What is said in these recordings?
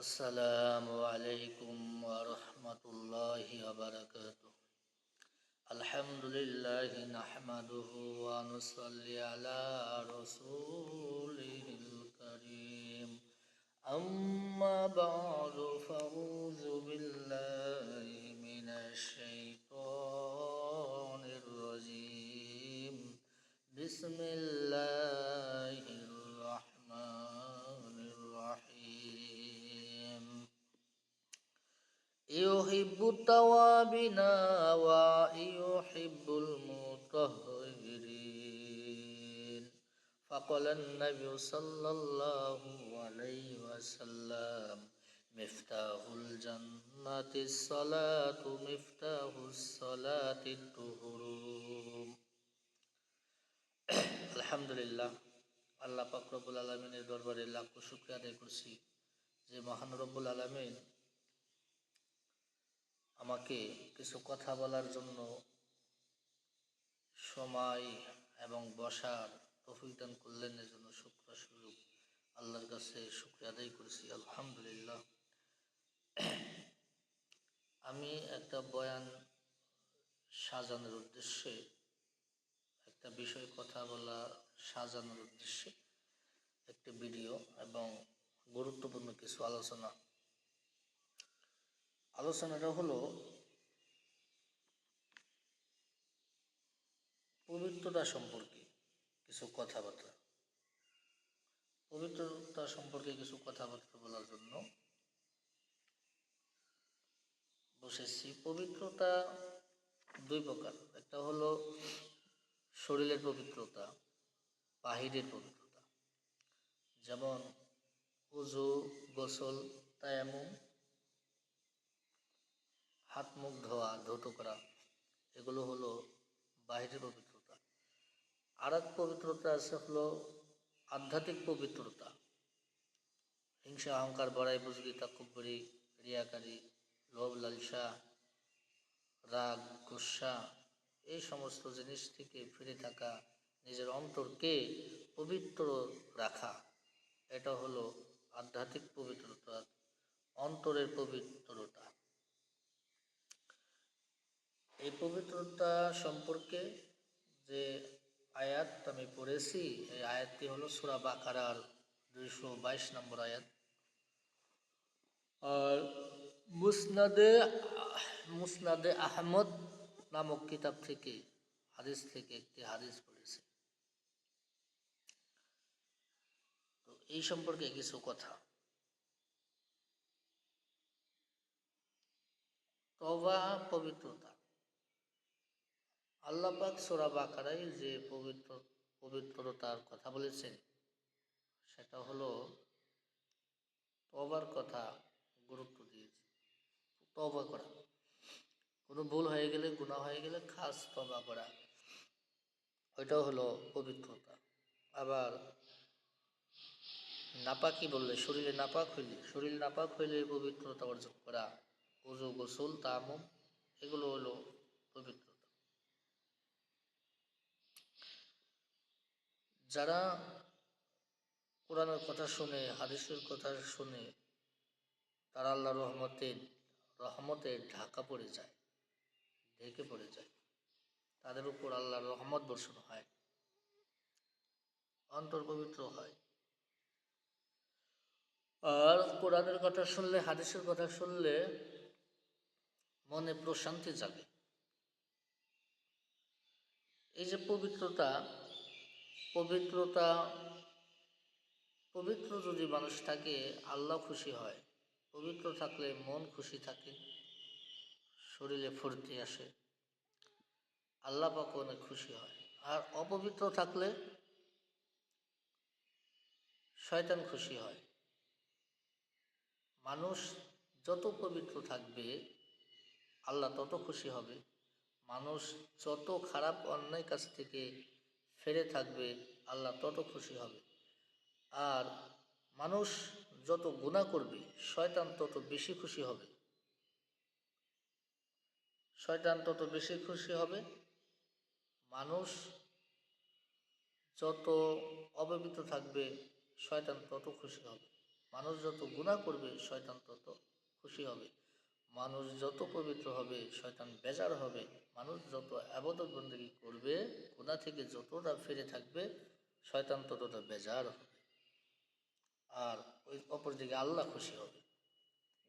আসসালামু আলাইকুম ওয়া রাহমাতুল্লাহি ওয়া বারাকাতুহু। আলহামদুলিল্লাহি নাহমাদুহু ওয়া নুসাল্লি আলা রাসূলিহিল কারীম। আম্মা বা'দু ফাউযু বিল্লাহি মিনাশ শাইতানির রাজীম। বিসমিল্লাহির রাহমানির রাহিম। ইউহিব্বুত তাওয়াবিনা ওয়া ইউহিব্বুল মুতাহহিরিন। ফাকালান নাবিয়্যু সাল্লাল্লাহু আলাইহি ওয়াসাল্লাম মিফতাহুল জান্নাতিস সালাতু মিফতাহুস সালাতিত তুহুরু। আলহামদুলিল্লাহ, আল্লাহ পাক রব্বুল আলামিনের দরবারে লাখো শুকরিয়া আদায় করছি যে মহান রব্বুল আলামিন আমাকে কিছু কথা বলার জন্য সময় এবং বসার তৌফিক দান করলেন। এজন্য শুকর স্বরূপ আল্লাহর কাছে শুকরিয়া আদায় করছি, আলহামদুলিল্লাহ। আমি একটা বয়ান সাজানোর উদ্দেশ্যে, একটা বিষয় কথা বলা সাজানোর উদ্দেশ্যে একটি ভিডিও এবং গুরুত্বপূর্ণ কিছু আলোচনাটা হলো পবিত্রতা সম্পর্কে কিছু কথাবার্তা। পবিত্রতা সম্পর্কে কিছু কথাবার্তা বলার জন্য বসেছি। পবিত্রতা দুই প্রকার, একটা হলো শরীরের পবিত্রতা, বাহিরের পবিত্রতা, যেমন ওযু, গোসল, তায়াম্মুম, হাত মুখ ধোয়া, ধৌত করা, এগুলো হলো বাহিরের পবিত্রতা। আর এক পবিত্রতা আছে হলো আধ্যাত্মিক পবিত্রতা। হিংসা, অহংকার, বড়াই, বুজুর্গি, তাকাব্বুরি, রিয়াকারি, লোভ, লালসা, রাগ, গুসা, এই সমস্ত জিনিস থেকে ফিরে থাকা, নিজের অন্তরকে পবিত্র রাখা, এটা হলো আধ্যাত্মিক পবিত্রতা, অন্তরের পবিত্রতা। এই পবিত্রতা সম্পর্কে যে আয়াত আমি পড়েছি, এই আয়াতটি হলো সূরা বাকারার 222 নম্বর আয়াত। আর মুসনাদে আহমদ নামক কিতাব থেকে হাদিস থেকে একটি হাদিস পড়েছে। তো এই সম্পর্কে কিছু কথা। তওবা, পবিত্রতা। আল্লাহ পাক সূরা বাকারায় যে পবিত্রতার কথা বলেছেন, সেটা হলো তওবার কথা গুরুত্ব দিয়েছে। তওবা করা, কোনো ভুল হয়ে গেলে, গুনাহ হয়ে গেলে খাস তওবা করা, ওইটাও হলো পবিত্রতা। আবার নাপাকি বললে, শরীর নাপাক হইলে পবিত্রতা অর্জন করা, ওযু, গোসল, তায়াম্মুম, এগুলো হলো পবিত্রতা। যারা কোরআনের কথা শুনে, হাদিসের কথা শুনে, তারা আল্লাহর রহমতে ঢাকা পড়ে যায়, ঢেকে পড়ে যায়, তাদের উপর আল্লাহর রহমত বর্ষণ হয়, অন্তর পবিত্র হয়। আর কোরআনের কথা শুনলে, হাদিসের কথা শুনলে মনে প্রশান্তি জাগে। এই যে পবিত্রতা পবিত্র যদি মানুষ থাকে, আল্লাহ খুশি হয়। পবিত্র থাকলে মন খুশি থাকে, শরীরে ফুর্তি আসে, আল্লাহ পাক অনেক খুশি হয়। আর অপবিত্র থাকলে শয়তান খুশি হয়। মানুষ যত পবিত্র থাকবে, আল্লাহ তত খুশি হবে। মানুষ যত খারাপ অন্যায় কাছ থেকে ফিরে থাকবে, আল্লাহ তত খুশি হবে। আর মানুষ যত গুনাহ করবে, শয়তান তত বেশি খুশি হবে। মানুষ যত অপবিত্র থাকবে, শয়তান তত খুশি হবে। মানুষ যত গুনাহ করবে শয়তান তত খুশি হবে। মানুষ যত পবিত্র হবে শয়তান বেজার হবে। মানুষ যত ইবাদত বন্দেগী করবে, গুনাহ থেকে যতটা ফিরে থাকবে, শয়তান ততটা বেজার হবে। আর ওই অপরদিকে আল্লাহ খুশি হবে।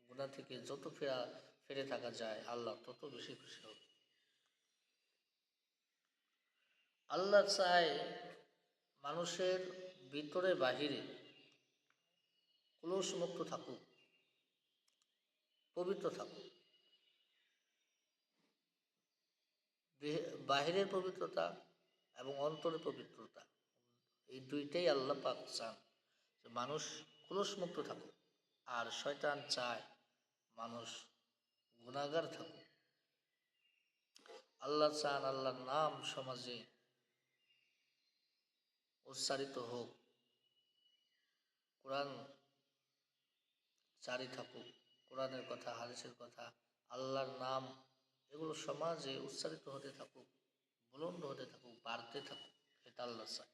গুনাহ থেকে যত ফিরে থাকা যায়, আল্লাহ তত বেশি খুশি হবে। আল্লাহ চায় মানুষের ভিতরে বাহিরে ক্লোশ মুক্ত থাকুক, পবিত্র থাকুক। বাহিরের পবিত্রতা এবং অন্তরের পবিত্রতা, এই দুইটাই আল্লাহ পাক চান যে মানুষ ক্লোশ মুক্ত থাকুক। আর শয়তান চায় মানুষ গুনাহগার থাকুক। আল্লাহ চান আল্লাহর নাম সমাজে উচ্চারিত হোক, কোরআন জারি থাকুক, কোরআনের কথা, হাদিসের কথা, আল্লাহর নাম এগুলো সমাজে উচ্চারিত হতে থাকুক, বুলন্দ হতে থাকুক, বাড়তে থাকুক। এটা আল্লাহ চায়।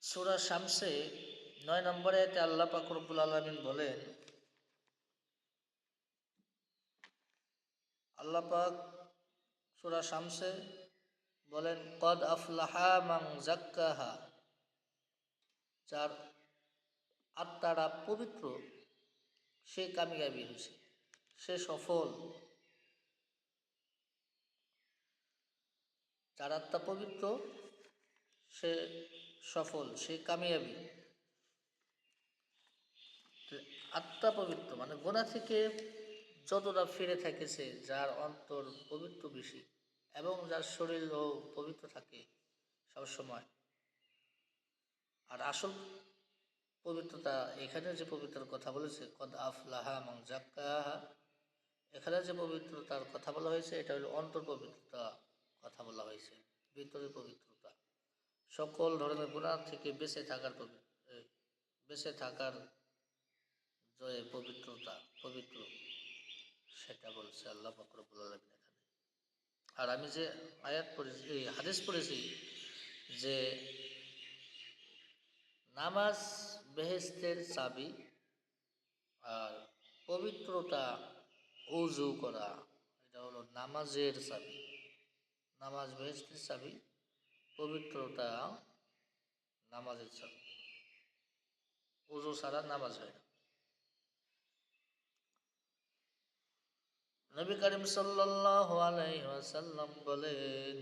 সূরা শামসে ৯ নম্বরে আয়াতে আল্লাহ পাক রব্বুল আলামিন বলেন, আল্লাহ পাক সূরা শামসে বলেন, কদ আফলাহা মান যাক্কাহা, যার আত্মারা পবিত্র সে কামিয়াবি হয়েছে, সে সফল। যার আত্মা পবিত্র সে সফল, সে কামিয়াবি। আত্মা পবিত্র মানে গুনাহ থেকে যতটা ফিরে থেকেছে, যার অন্তর পবিত্র বেশি এবং যার শরীরও পবিত্র থাকে সবসময়। আর আসল পবিত্রতা, এখানে যে পবিত্রতার কথা বলেছে কদ আফলাহা মান যাক্কাহা, এখানে যে পবিত্রতার কথা বলা হয়েছে এটা হলো অন্তর পবিত্রতা কথা বলা হয়েছে, ভিতরের পবিত্রতা, সকল ধরনের গুনাহ থেকে বেঁচে থাকার যে পবিত্রতা, পবিত্র, সেটা বলছে আল্লাহ পাক রব্বুল আলামিন এখানে। আর আমি যে আয়াত পড়েছি, এই হাদিস পড়েছি যে নামাজ বেহেশতের চাবি, আর পবিত্রতা ওযু করা, এটা হলো নামাজের চাবি। নামাজ বেহেশতের চাবি, পবিত্রতা নামাজের চাবি। ওযু ছাড়া নামাজ হয় না। নবী করিম সাল্লাল্লাহু আলাইহি ওয়াসাল্লাম বলেন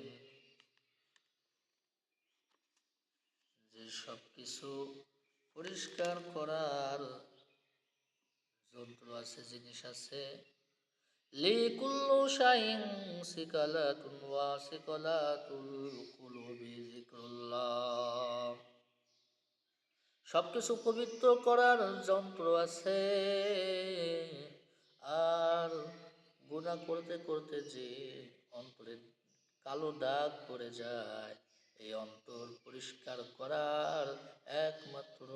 যে সব কিছু পরিষ্কার করার যন্ত্র আছে, জিনিস আছে। লিকুল্লু শাইইন সিকালাতুন ওয়া সিকালাতুল কুলুবি যিকরুল্লাহ। সবকিছু পবিত্র করার যন্ত্র আছে, আর গুনাহ করতে করতে যে অন্তরে কালো দাগ পড়ে যায়, এই অন্তর পরিষ্কার করার একমাত্র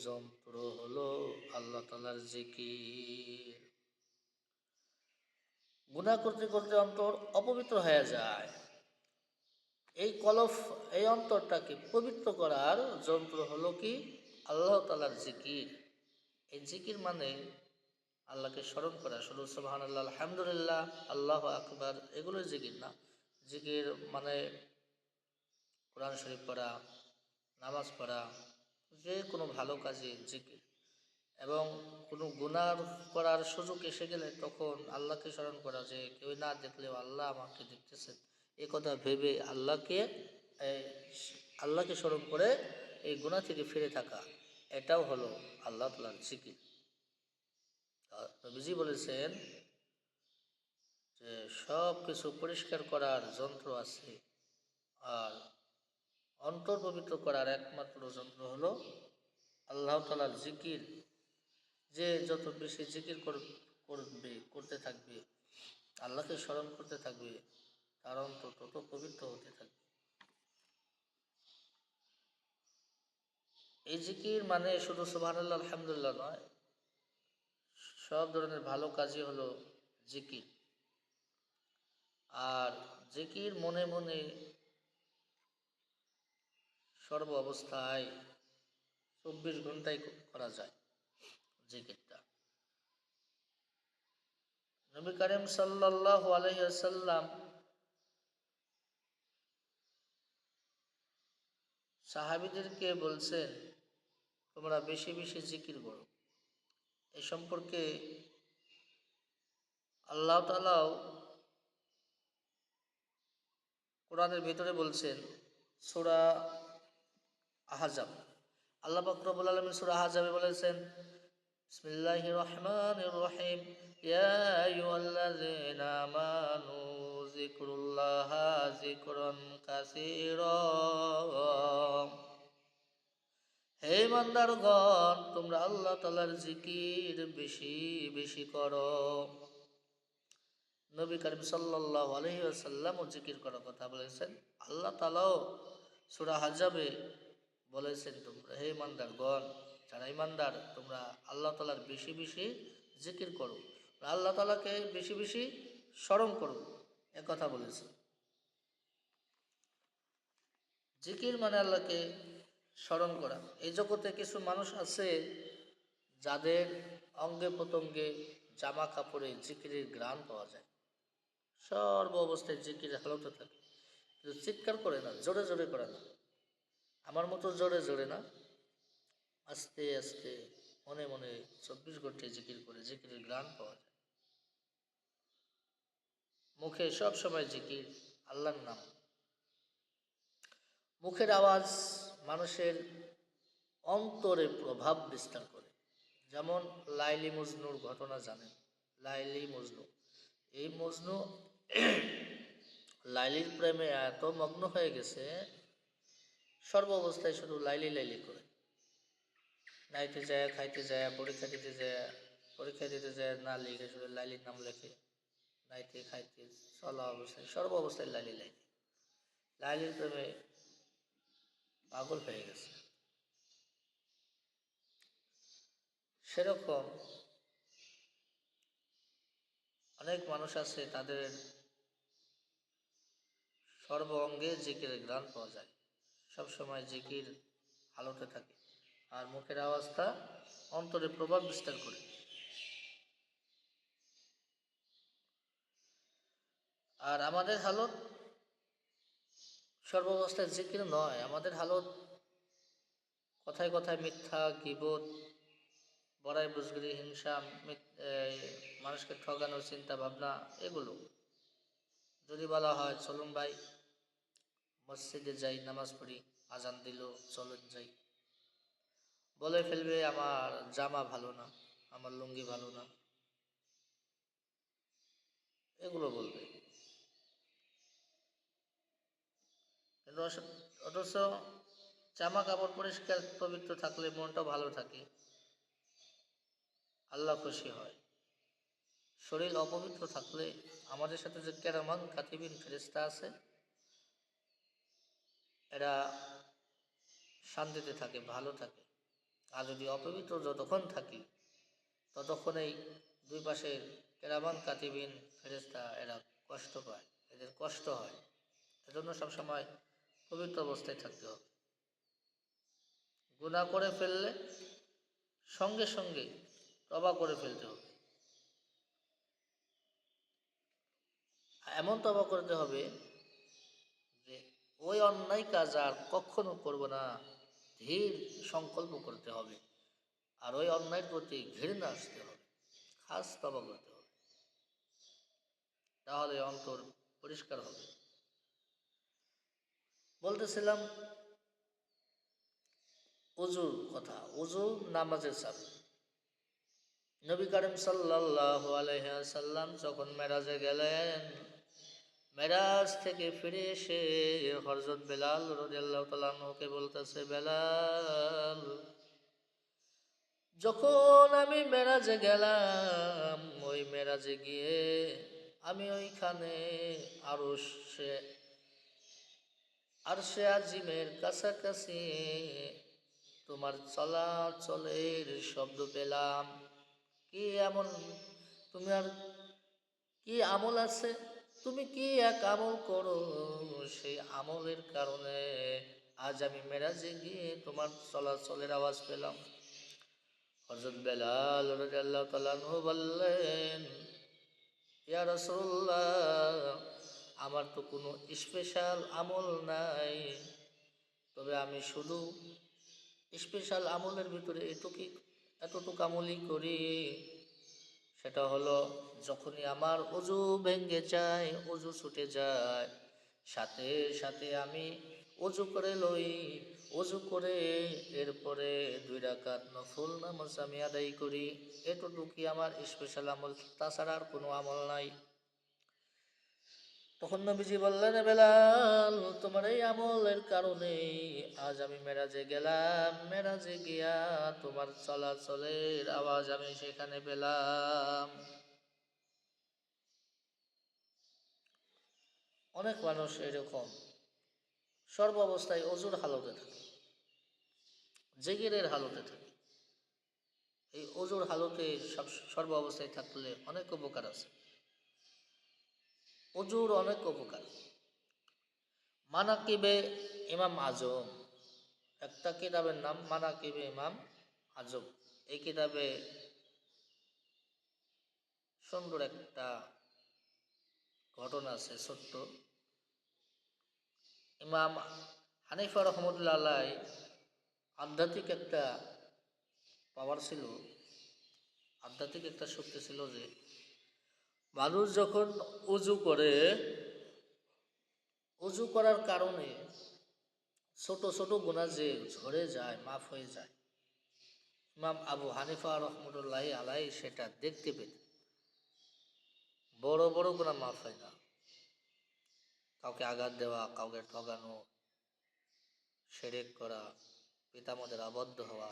যন্ত্র হলো আল্লাহ তাআলার জিকির। গুনাহ করতে করতে অন্তর অপবিত্র হয়ে যায়, এই অন্তরটাকে পবিত্র করার যন্ত্র হলো কি? আল্লাহ তাআলার জিকির। এই জিকির মানে আল্লাহকে স্মরণ করা, শুধু সুবহানাল্লাহ, আলহামদুলিল্লাহ, আল্লাহু আকবার এগুলো জিকির না। জিকির মানে কোরআন শরীফ পড়া, নামাজ পড়া, যে কোনো ভালো কাজে জিকির। এবং কোনো গুনাহ করার সুযোগ এসে গেলে তখন আল্লাহকে স্মরণ করা, যে কেউ না দেখলেও আল্লাহ আমাকে দেখতেছেন, এ কথা ভেবে আল্লাহকে স্মরণ করে এই গুনাহ থেকে ফিরে থাকা, এটাও হলো আল্লাহ তাআলার জিকির। নবীজি বলেছেন যে সব কিছু পরিষ্কার করার যন্ত্র আছে, আর অন্তর পবিত্র করার একমাত্র যন্ত্র হলো আল্লাহ তাআলার জিকির। যে যত বেশি জিকির করতে থাকবে, আল্লাহকে স্মরণ করতে থাকবে, তার অন্তর তত পবিত্র হতে থাকবে। এই জিকির মানে শুধু সুবহানাল্লাহ, আলহামদুলিল্লাহ নয়, সব ধরনের ভালো কাজই হলো জিকির। আর জিকির মনে মনে সর্ব অবস্থায় 24 ঘন্টায় করা যায় জিকিরটা। নবী করিম সাল্লাল্লাহু আলাইহি ওয়াসাল্লাম সাহাবীদেরকে বলছেন, তোমরা বেশি বেশি জিকির করো। এই সম্পর্কে আল্লাহ তাআলাও কোরআনের ভিতরে বলছেন, সূরা আহজাব, আল্লাহ পাক রব্বুল আলামিন সূরা আহজাবে বলেছেন, বিসমিল্লাহির রহমানির রহিম, ইয়া আইয়ুহাল্লাযীনা আমানু যিকরুল্লাহা যিকরান কাসীরা। হে ইমানদারগণ, তোমরা আল্লাহ তাআলার জিকির বেশি বেশি করো। নবী করিম সাল্লাল্লাহু আলাইহি ওয়াসাল্লামও জিকির করার কথা বলেছেন। আল্লাহ তাআলাও সূরা আহজাবে বলেছেন, তোমরা হে ইমানদারগণ, যারা ইমানদার তোমরা আল্লাহ তাআলার বেশি বেশি জিকির করো, আল্লাহ তাআলাকে বেশি বেশি স্মরণ করো, কথা বলেছে। জিকির মানে আল্লাহকে স্মরণ করা। এই জগতে কিছু মানুষ আছে যাদের অঙ্গে প্রত্যঙ্গে জামা কাপড়ে জিকিরের ঘ্রাণ পাওয়া যায়, সর্ব অবস্থায় জিকির হালতে থাকে, কিন্তু চিৎকার করে না, জোরে জোরে করে না, আমার মতো জোরে জোরে না, আস্তে আস্তে মনে মনে 24 ঘন্টায় জিকির করে জিকিরের ঘ্রাণ পাওয়া যায়। মুখে সব সময় জিকির, আল্লাহর নাম। মুখের আওয়াজ মানুষের অন্তরে প্রভাব বিস্তার করে। যেমন লাইলি মজনুর ঘটনা জানেন, লাইলি মজনু, এই মজনু লাইলির প্রেমে এত মগ্ন হয়ে গেছে, সর্ব অবস্থায় শুধু লাইলি লাইলি করে, নাইতে যায়, খাইতে যায়, পরীক্ষা দিতে যায় না লিখে শুধু লাইলির নাম লেখে, নাইতে খাইতে চলা অবস্থায় সর্ব অবস্থায় লাইলি লাইলি, লাইলির প্রেমে পাগল হয়ে গেছে। সেরকম অনেক মানুষ আছে, তাদের সর্ব অঙ্গে জিকিরের ঘ্রাণ পাওয়া যায়, সবসময় জিকির আলোতে থাকে, আর মুখের আওয়াজটা অন্তরে প্রভাব বিস্তার করে। আর আমাদের হালত সর্বাবস্থায় জিকির নয়, আমাদের হালত কথায় কথায় মিথ্যা, গীবত, বড়াই বুজগিরি, হিংসা, মানুষকে ঠকানোর চিন্তা ভাবনা, এগুলো। যদি বলা হয় চলুন ভাই মসজিদে যাই, নামাজ পড়ি, আজান দিল চলুন যাই, বলে ফেলবে আমার জামা ভালো না, আমার লুঙ্গি ভালো না, এগুলো বলবে। কিন্তু অথচ জামা কাপড় পরিষ্কার পবিত্র থাকলে মনটা ভালো থাকে, আল্লাহ খুশি হয়। শরীর অপবিত্র থাকলে আমাদের সাথে যে কেরামান কাতিবিন ফেরেশতা আছে, এরা শান্তিতে থাকে, ভালো থাকে। আর যদি অপবিত্র যতক্ষণ থাকি, ততক্ষণেই দুই পাশের কেরামান কাতিবিন ফেরেশতা এরা কষ্ট পায়, এদের কষ্ট হয়। এজন্য সবসময় পবিত্র অবস্থায় থাকতে হবে। গুনাহ করে ফেললে সঙ্গে সঙ্গে তওবা করে ফেলতে হবে, এমন তওবা করতে হবে যে ওই অন্যায় কাজ আর কখনো করব না, ধীর সংকল্প করতে হবে, আর ওই অন্যায়ের প্রতি ঘৃণা আসতে হবে, খাস তওবা করতে হবে, তাহলে অন্তর পরিষ্কার হবে। বলতেছিলাম ওযুর কথা, ওযু নামাজের চাবি। নবী করিম সাল্লাল্লাহু আলাইহি ওয়াসাল্লাম যখন মেরাজে গেলেন, মেরাজ থেকে ফিরে এসে হযরত বেলাল রাদিয়াল্লাহু তাআলা আনহুকে বলতেছে, বেলাল, যখন আমি মেরাজে গেলাম, ওই মেরাজে গিয়ে আমি ওইখানে আরশে আজিমের কাছাকাছি তোমার চলাচলের শব্দ পেলাম। কি এমন তুমি আর কি আমল আছে, তুমি কি এক আমল করো, সেই আমলের কারণে আজ আমি মেরাজে গিয়ে তোমার চলাচলের আওয়াজ পেলাম। হযরত বেলাল রাদিয়াল্লাহু তাআলা আনহু বললেন, ইয়া রাসূলুল্লাহ, আমার তো কোনো স্পেশাল আমল নাই, তবে আমি শুধু স্পেশাল আমলের ভিতরে এতটুকু আমলই করি। সেটা হলো, যখনই আমার অজু ভেঙে যায়, অজু ছুটে যায়, সাথে সাথে আমি অজু করে লই। অজু করে এরপরে 2 রাকাত নফল নামাজ আমি আদায় করি। এতটুকুই আমার স্পেশাল আমল, তাছাড়া আর কোনো আমল নাই। তখন নবীজি বললেন, বেলাল, তোমার এই আমলের কারণে আজ আমি মেরাজে গেলাম। মেরাজে গিয়া তোমার চলাচলের আওয়াজ আমি সেখানে পেলাম। অনেক মানুষ এরকম সর্ব অবস্থায় অজুর হালতে থাকে, জিকিরের হালতে থাকে। এই অজুর হালতে সর্ব অবস্থায় থাকলে অনেক উপকার আছে। অজুর অনেক উপকার। মানাকিবে ইমাম আজম, একটা কিতাবের নাম মানাকিবে ইমাম আজম। এই কিতাবে সুন্দর একটা ঘটনা আছে, ছোট্ট। ইমাম হানিফা রহমতুল্লাহ আলাই আধ্যাত্মিক একটা পাওয়ার ছিল, আধ্যাত্মিক একটা শক্তি ছিল যে মানুষ যখন উজু করে, উজু করার কারণে ছোট ছোট গুনাহ যে ঝরে যায়, মাফ হয়ে যায়, ইমাম আবু হানিফা রহমতুল্লাহ আলাই সেটা দেখতে পেতেন। বড় বড় গুনাহ মাফ হয় না, কাউকে আঘাত দেওয়া, কাউকে ঠকানো, শিরক করা, পিতামাতার আবদ্ধ হওয়া,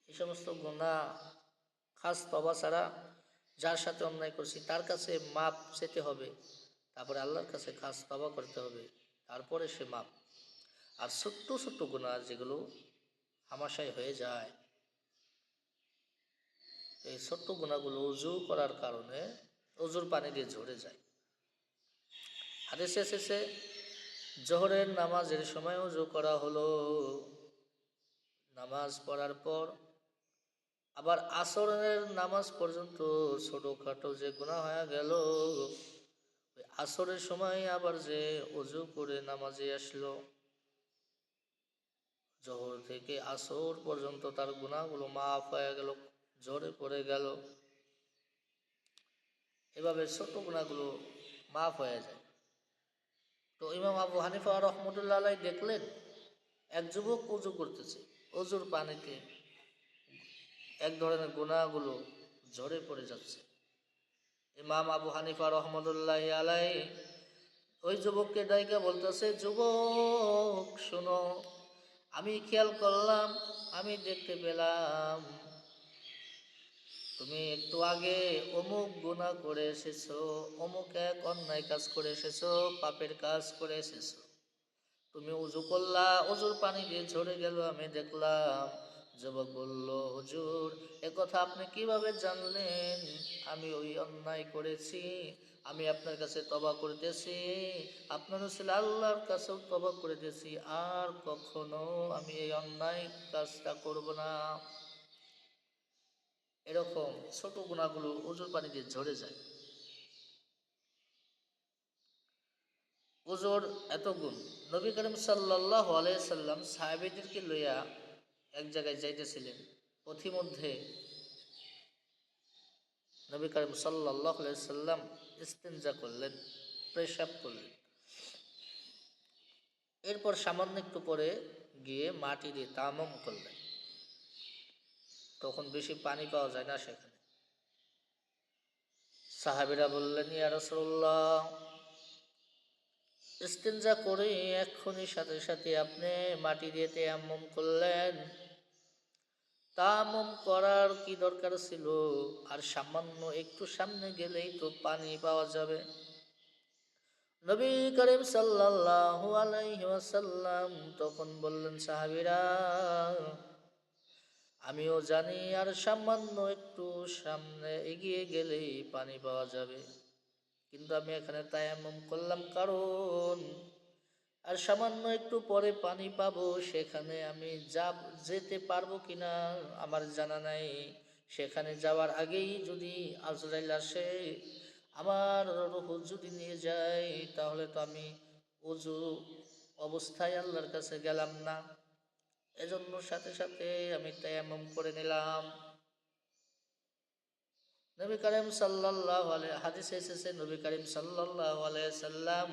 এই সমস্ত গুনাহ খাস তওবা ছাড়া যার সাথে অন্যায় করছি তার কাছে মাপ চেতে হবে, তারপরে আল্লাহর কাছে খাস তওবা করতে হবে, তারপরে সে মাপ। আর ছোট্ট ছোট্ট গুনাহ যেগুলো হামাশাই হয়ে যায়, এই ছোট্ট গুনাহগুলো উজু করার কারণে উজুর পানি দিয়ে ঝরে যায়। হাদিসে এসেছে, জোহরের নামাজের সময় উজু করা হলো, নামাজ পড়ার পর আবার আসরের নামাজ পর্যন্ত ছোটোখাটো যে গুনাহ হয়ে গেল, ওই আসরের সময় আবার যে উজু করে নামাজে আসলো, জোহর থেকে আসর পর্যন্ত তার গুনাহগুলো মাফ হয়ে গেল, ঝরে পড়ে গেল। এভাবে ছোট গুনাহগুলো মাফ হয়ে যায়। তো ইমাম আবু হানিফা রহমতুল্লাহ আলাই দেখলেন, এক যুবক উজু করতেছে, অজুর পানিতে এক ধরনের গুনাহগুলো ঝরে পড়ে যাচ্ছে। ইমাম আবু হানিফা রহমতুল্লাহ আলাই ওই যুবককে ডাইকা বলতেছে, যুবক শোনো, আমি খেয়াল করলাম, আমি দেখতে পেলাম তুমি একটু আগে অমুক গুনাহ করে এসেছো, অমুক এক অন্যায় কাজ করে এসেছো, পাপের কাজ করে এসেছো। তুমি উজু করলা, উজুর পানি দিয়ে ঝরে গেল, আমি দেখলাম। যুবক বলল, হুজুর, একথা আপনি কিভাবে জানলেন আমি ওই অন্যায় করেছি? আমি আপনার কাছে তওবা করতেছি, আপনার রাসূল আল্লাহর কাছেও তওবা করতেছি, আর কখনো আমি এই অন্যায় কাজটা করব না। এরকম ছোট গুনাহগুলো উজুর পানি দিয়ে ঝরে যায়। উজুর এত গুণ। নবী করিম সাল্লাল্লাহু আলাইহি সাল্লাম সাহাবীদেরকে লইয়া এক জায়গায় যাইতেছিলেন, পথিমধ্যে নবী করিম সাল্লাল্লাহু আলাইহি সাল্লাম ইস্তিনজা করলেন, পেশাব করলেন। এরপর সামান্য একটু পরে গিয়ে মাটি দিয়ে তায়াম্মুম করলেন। তখন বেশি পানি পাওয়া যায় না সেখানে। সাহাবীরা বললেন, ইয়া রাসূলুল্লাহ, ইস্তিনজা করে এক্ষুনি সাথে সাথে আপনি মাটি দিয়ে তায়াম্মুম করলেন, তায়াম্মুম করার কি দরকার ছিল? আর সামান্য একটু সামনে গেলেই তো পানি পাওয়া যাবে। নবী করিম সাল্লাল্লাহু আলাইহি ওয়াসাল্লাম তখন বললেন, সাহাবীরা, আমিও জানি আর সামান্য একটু সামনে এগিয়ে গেলেই পানি পাওয়া যাবে, কিন্তু আমি এখানে তায়াম্মুম করলাম কারণ আর সামান্য একটু পরে পানি পাবো, সেখানে আমি যেতে পারবো কিনা আমার জানা নাই। সেখানে যাওয়ার আগেই যদি আজরাইল আসে, আমার রূহ যদি নিয়ে যায়, তাহলে তো আমি ওযু অবস্থায় আল্লাহর কাছে গেলাম না। এজন্য সাথে সাথে আমি তায়াম্মুম করে নিলাম। নবী করিম সাল্লাল্লাহু আলাইহি হাদিসে এসেছে, নবী করিম সাল্লাল্লাহু আলাইহি সাল্লাম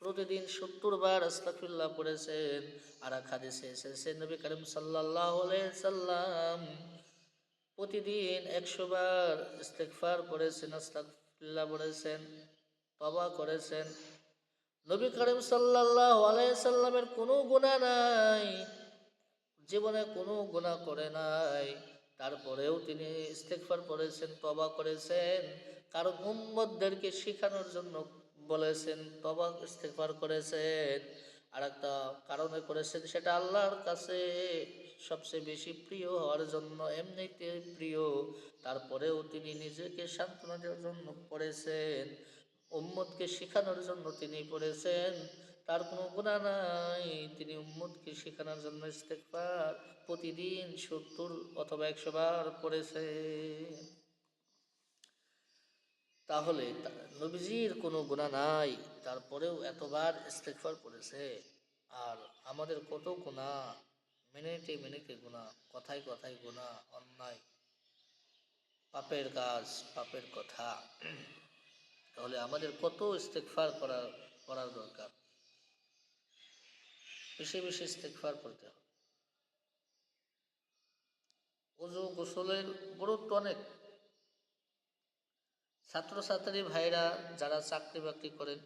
প্রতিদিন ৭০ বার আস্তাগফিরুল্লাহ পড়েছেন। আর এক হাদিসে এসেছে, নবী করিম সাল্লাল্লাহু আলাইহি সাল্লাম প্রতিদিন ১০০ বার ইস্তিগফার পড়েছেন, আস্তাগফিরুল্লাহ পড়েছেন, তওবা করেছেন। নবী করিম সাল্লাল্লাহু আলাইহি সাল্লামের কোনো গুনাহ নাই, জীবনে কোনো গুনাহ করে নাই, তারপরেও তিনি ইস্তেগফার করেছেন, তওবা করেছেন। কারণ উম্মতদেরকে শেখানোর জন্য বলেছেন, তওবা ইস্তেগফার করেছেন। আর একটা কারণে করেছেন, সেটা আল্লাহর কাছে সবচেয়ে বেশি প্রিয় হওয়ার জন্য, এমনিতে প্রিয়, তারপরেও তিনি নিজেকে সান্ত্বনা দেওয়ার জন্য পড়েছেন, উম্মতকে শেখানোর জন্য তিনি পড়েছেন। তার কোনো গুনাহ নাই, তিনি উম্মতকে শেখানোর জন্য ইস্তেগফার প্রতিদিন ৭০ অথবা ১০০ বার পড়েছে। তাহলে নবীজির কোনো গুনাহ নাই, তারপরেও এতবার ইস্তেগফার পড়েছে। আর আমাদের কত গুনাহ, মিনিটে মিনিটে গুনাহ, কথায় কথায় গুনাহ, অন্যায়, পাপের কাজ, পাপের কথা। তাহলে আমাদের কত ইস্তেগফার করার দরকার, বেশি বেশি ইস্তেগফার করতে হবে। ওযু গোসলের গুরুত্ব অনেক। ছাত্রছাত্রী ভাইরা যারা চাকরি বাকরি করেন,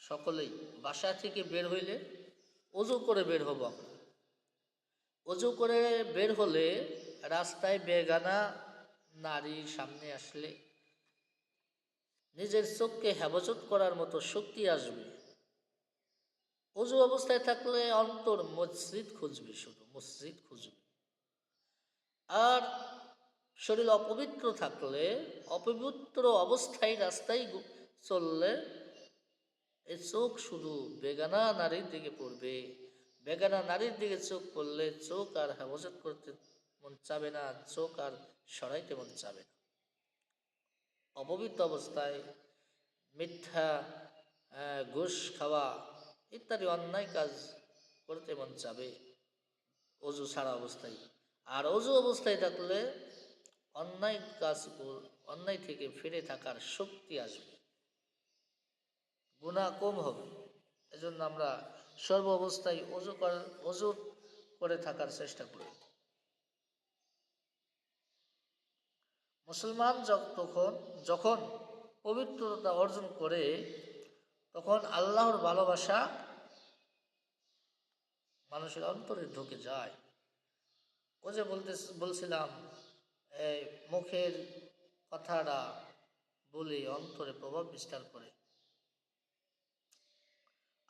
সকলেই বাসা থেকে বের হইলে ওযু করে বের হব আমরা। ওযু করে বের হলে রাস্তায় বেগানা নারীর সামনে আসলে নিজের চোখকে হেফাজত করার মতো শক্তি আসবে। ওযু অবস্থায় থাকলে অন্তর মসজিদ খুঁজবে, শুধু মসজিদ খুঁজবে। আর শরীর অপবিত্র থাকলে, অপবিত্র অবস্থায় রাস্তায় চললে এই চোখ শুধু বেগানা নারীর দিকে পড়বে। বেগানা নারীর দিকে চোখ পড়লে চোখ আর হেফাজত করতে মন চাবে না, চোখ আর সরাইতে মন চাবে না। অপবিত্র অবস্থায় মিথ্যা, ঘুষ খাওয়া ইত্যাদি অন্যায় কাজ করতে মন চাবে অজু ছাড়া অবস্থায়। আর অজু অবস্থায় থাকলে অন্যায় কাজ, অন্যায় থেকে ফিরে থাকার শক্তি আসবে, গুনাহ কম হবে। এজন্য আমরা সর্ব অবস্থায় অজু করে থাকার চেষ্টা করি। মুসলমান যখন পবিত্রতা অর্জন করে, তখন আল্লাহর ভালোবাসা মানুষের অন্তরে ঢুকে যায়। ও যে বলছিলাম, এই মুখের কথাটা বলে অন্তরে প্রভাব বিস্তার করে,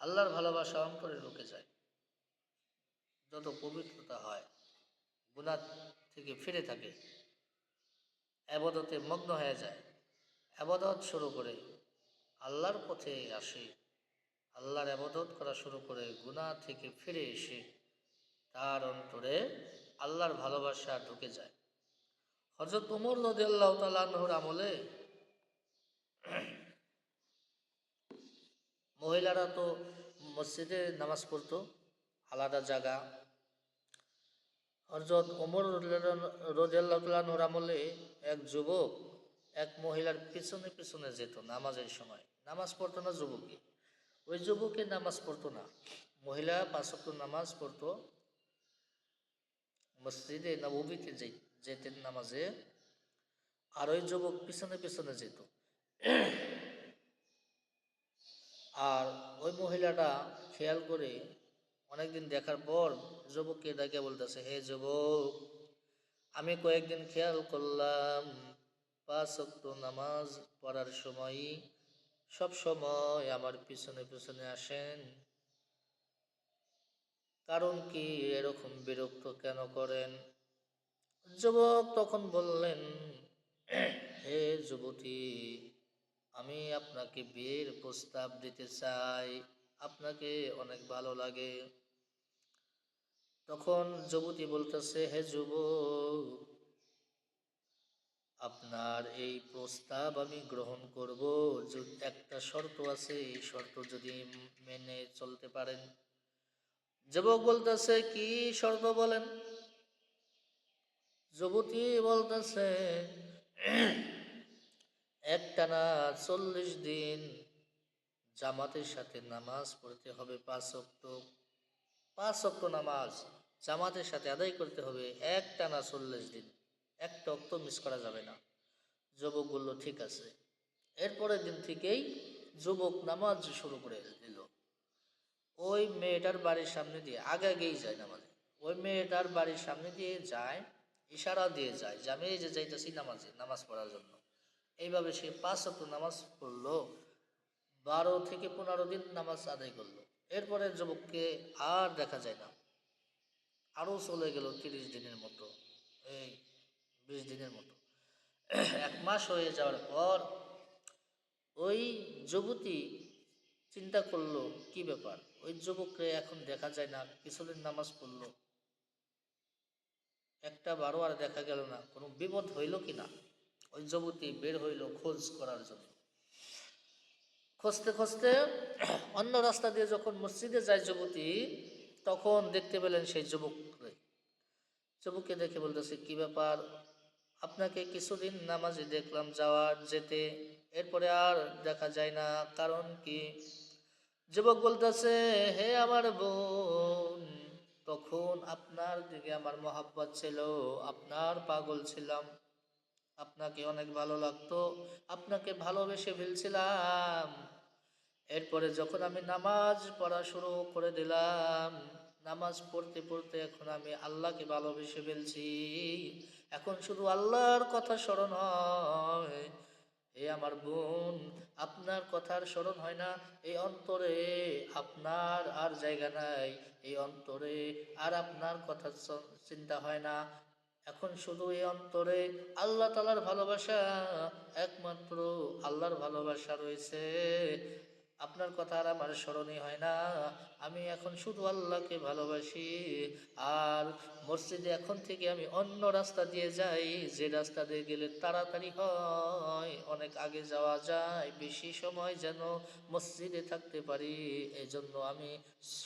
আল্লাহর ভালোবাসা অন্তরে ঢুকে যায়। যত পবিত্রতা হয়, গুনাহ থেকে ফিরে থাকে, ইবাদতে মগ্ন হয়ে যায়, ইবাদত শুরু করে, আল্লাহর পথে আসে, আল্লাহর ইবাদত করা শুরু করে, গুনাহ থেকে ফিরে এসে তার অন্তরে আল্লাহর ভালোবাসা ঢুকে যায়। হযরত ওমর রাদিয়াল্লাহু তাআলা আনহুর আমলে মহিলারা তো মসজিদে নামাজ পড়তো, আলাদা জায়গা। হযরত ওমর রাদিয়াল্লাহু তাআলা আনহুর আমলে এক যুবক এক মহিলার পিছনে পিছনে যেত নামাজের সময়। নামাজ পড়তো না যুবকই, ওই যুবকের নামাজ পড়তো না। মহিলা ৫ ওয়াক্ত নামাজ পড়তো, মসজিদে নববীতে যেতেন নামাজে, আর ওই যুবক পিছনে পিছনে যেত। আর ওই মহিলাটা খেয়াল করে অনেকদিন দেখার পর যুবককে ডাকে বলতেছে, হে যুবক, আমি কয়েকদিন খেয়াল করলাম ৫ ওয়াক্ত নামাজ পড়ার সময় সব সময় আমার পিছনে পিছনে আসেন, কারণ কি, এরকম বিরক্ত কেন করেন? যুবক তখন বললেন, হে যুবতী, আমি আপনাকে বিয়ের প্রস্তাব দিতে চাই, আপনাকে অনেক ভালো লাগে। তখন যুবতী বলতেছে, হে যুবক, আপনার এই প্রস্তাব আমি গ্রহণ করব, একটা শর্ত আছে, এই শর্ত যদি মেনে চলতে পারেন। যুবক বলতেছে, কি শর্ত বলেন? যুবতী বলতেছে, একটানা 40 দিন জামাতের সাথে নামাজ পড়তে হবে, 5 ওয়াক্ত। 5 ওয়াক্ত নামাজ জামাতের সাথে আদায় করতে হবে একটানা 40 দিন, একটা ওয়াক্ত মিস করা যাবে না। যুবক বলল, ঠিক আছে। এরপরের দিন থেকেই যুবক নামাজ শুরু করে দিল। ওই মেয়েটার বাড়ির সামনে দিয়ে আগে আগেই যায় নামাজে। ওই মেয়েটার বাড়ির সামনে দিয়ে যায়, ইশারা দিয়ে যায় যে আমি এই যে যাইতেছি নামাজ পড়ার জন্য। এইভাবে সে 5 ওয়াক্ত নামাজ পড়লো, 12 থেকে 15 দিন নামাজ আদায় করলো। এরপরে যুবককে আর দেখা যায় না। আরও চলে গেল 30 দিনের মতো, এই 20 দিনের মতো। 1 মাস হয়ে যাওয়ার পর ওই যুবতী চিন্তা করলো, কি ব্যাপার, ওই যুবককে এখন দেখা যায় না, কিছুদিন নামাজ পড়লো, একটা বারো আর দেখা গেল না, কোনো বিপদ হইল কি না। ওই যুবতী বের হইল খোঁজ করার জন্য। খুঁজতে খুঁজতে অন্য রাস্তা দিয়ে যখন মসজিদে যায় যুবতী, তখন দেখতে পেলেন সেই যুবককে। যুবককে দেখে বলতেছে, কি ব্যাপার, আপনাকে কিছুদিন নামাজে দেখলাম যেতে, এরপরে আর দেখা যায় না, কারণ কি? যুবক বলতেছে, হে আমার বোন, তখন আপনার দিকে আমার মহাব্বত ছিল, আপনার পাগল ছিলাম, আপনাকে অনেক ভালো লাগতো, আপনাকে ভালোবেসে ফেলছিলাম। এরপরে যখন আমি নামাজ পড়া শুরু করে দিলাম, নামাজ পড়তে পড়তে এখন আমি আল্লাহকে ভালোবেসে ফেলছি। এখন শুধু আল্লাহর কথা স্মরণ হয়। এ আমার বোন, আপনার কথার স্মরণ হয় না, এই অন্তরে আপনার আর জায়গা নাই, এই অন্তরে আর আপনার কথা চিন্তা হয় না। এখন শুধু এই অন্তরে আল্লাহ তাআলার ভালোবাসা, একমাত্র আল্লাহর ভালোবাসা রয়েছে। আপনার কথা আর আমার স্মরণই হয় না। আমি এখন শুধু আল্লাহকে ভালোবাসি। আর মসজিদে এখন থেকে আমি অন্য রাস্তা দিয়ে যাই, যে রাস্তা দিয়ে গেলে তাড়াতাড়ি হয়, অনেক আগে যাওয়া যায়, বেশি সময় যেন মসজিদে থাকতে পারি, এই জন্য আমি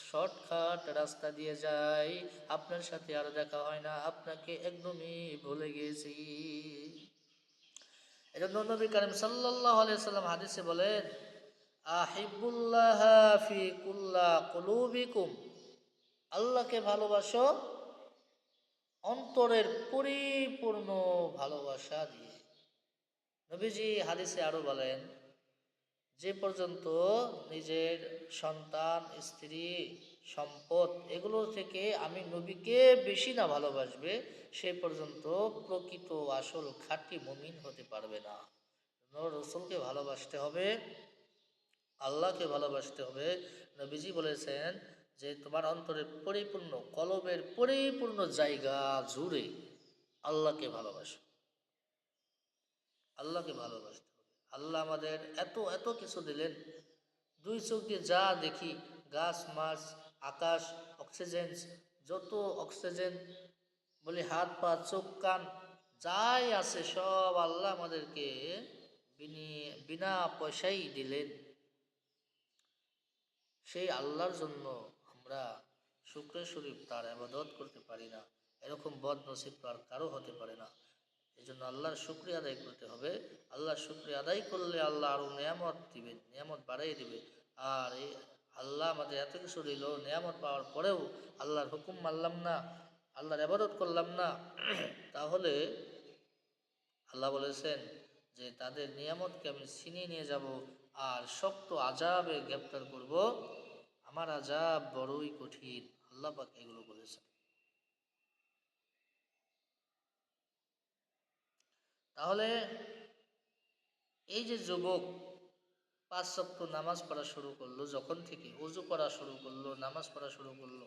শর্টকাট রাস্তা দিয়ে যাই। আপনার সাথে আর দেখা হয় না, আপনাকে একদমই ভুলে গেছি। এজন্য নবী করিম সাল্লাল্লাহু আলাইহি সাল্লাম হাদিসে বলেন, আহিবুল্লাহ ফি কুল্লা কুলুবিকুম, আল্লাহকে ভালোবাসো অন্তরের পরিপূর্ণ ভালোবাসা দিয়ে। নবীজি হাদিসে আরো বলেন, যে পর্যন্ত নিজের সন্তান, স্ত্রী, সম্পদ এগুলো থেকে আমি নবীকে বেশি না ভালোবাসবে, সে পর্যন্ত প্রকৃত আসল খাঁটি মুমিন হতে পারবে না। রসুলকে ভালোবাসতে হবে, আল্লাহকে ভালোবাসতে হবে। নবীজি বলেছেন যে তোমার অন্তরের পরিপূর্ণ, কলবের পরিপূর্ণ জায়গা জুড়ে আল্লাহকে ভালোবাসো, আল্লাহকে ভালোবাসতে হবে। আল্লাহ আমাদের এত এত কিছু দিলেন, 2 চোখ দিয়ে যা দেখি, গাছ মাছ আকাশ, অক্সিজেন, যত অক্সিজেন বলি, হাত পা চোখ কান যাই আছে সব আল্লাহ আমাদেরকে বিনা পয়সাই দিলেন। সেই আল্লাহর জন্য আমরা শুকরে শরীফ তার ইবাদত করতে পারি না, এরকম বদ নসিব আর কারো হতে পারে না। এই জন্য আল্লাহর শুকরিয়া আদায় করতে হবে। আল্লাহর শুকরিয়া আদায় করলে আল্লাহ আরও নিয়ামত দিবেন, নিয়ামত বাড়াই দিবে। আর এই আল্লাহ আমাদের এত কিছু দিল, নিয়ামত পাওয়ার পরেও আল্লাহর হুকুম মানলাম না, আল্লাহর ইবাদত করলাম না, তাহলে আল্লাহ বলেছেন যে তাদের নিয়ামতকে আমি ছিনিয়ে নিয়ে যাব আর শক্ত আযাবে গ্রেপ্তার করব, আমার আযাব বড়ই কঠিন। আল্লাহ পাক এগুলো বলেছেন। তাহলে এই যে যুবক 5 ওয়াক্ত নামাজ পড়া শুরু করলো, যখন থেকে ওযু করা শুরু করলো, নামাজ পড়া শুরু করলো,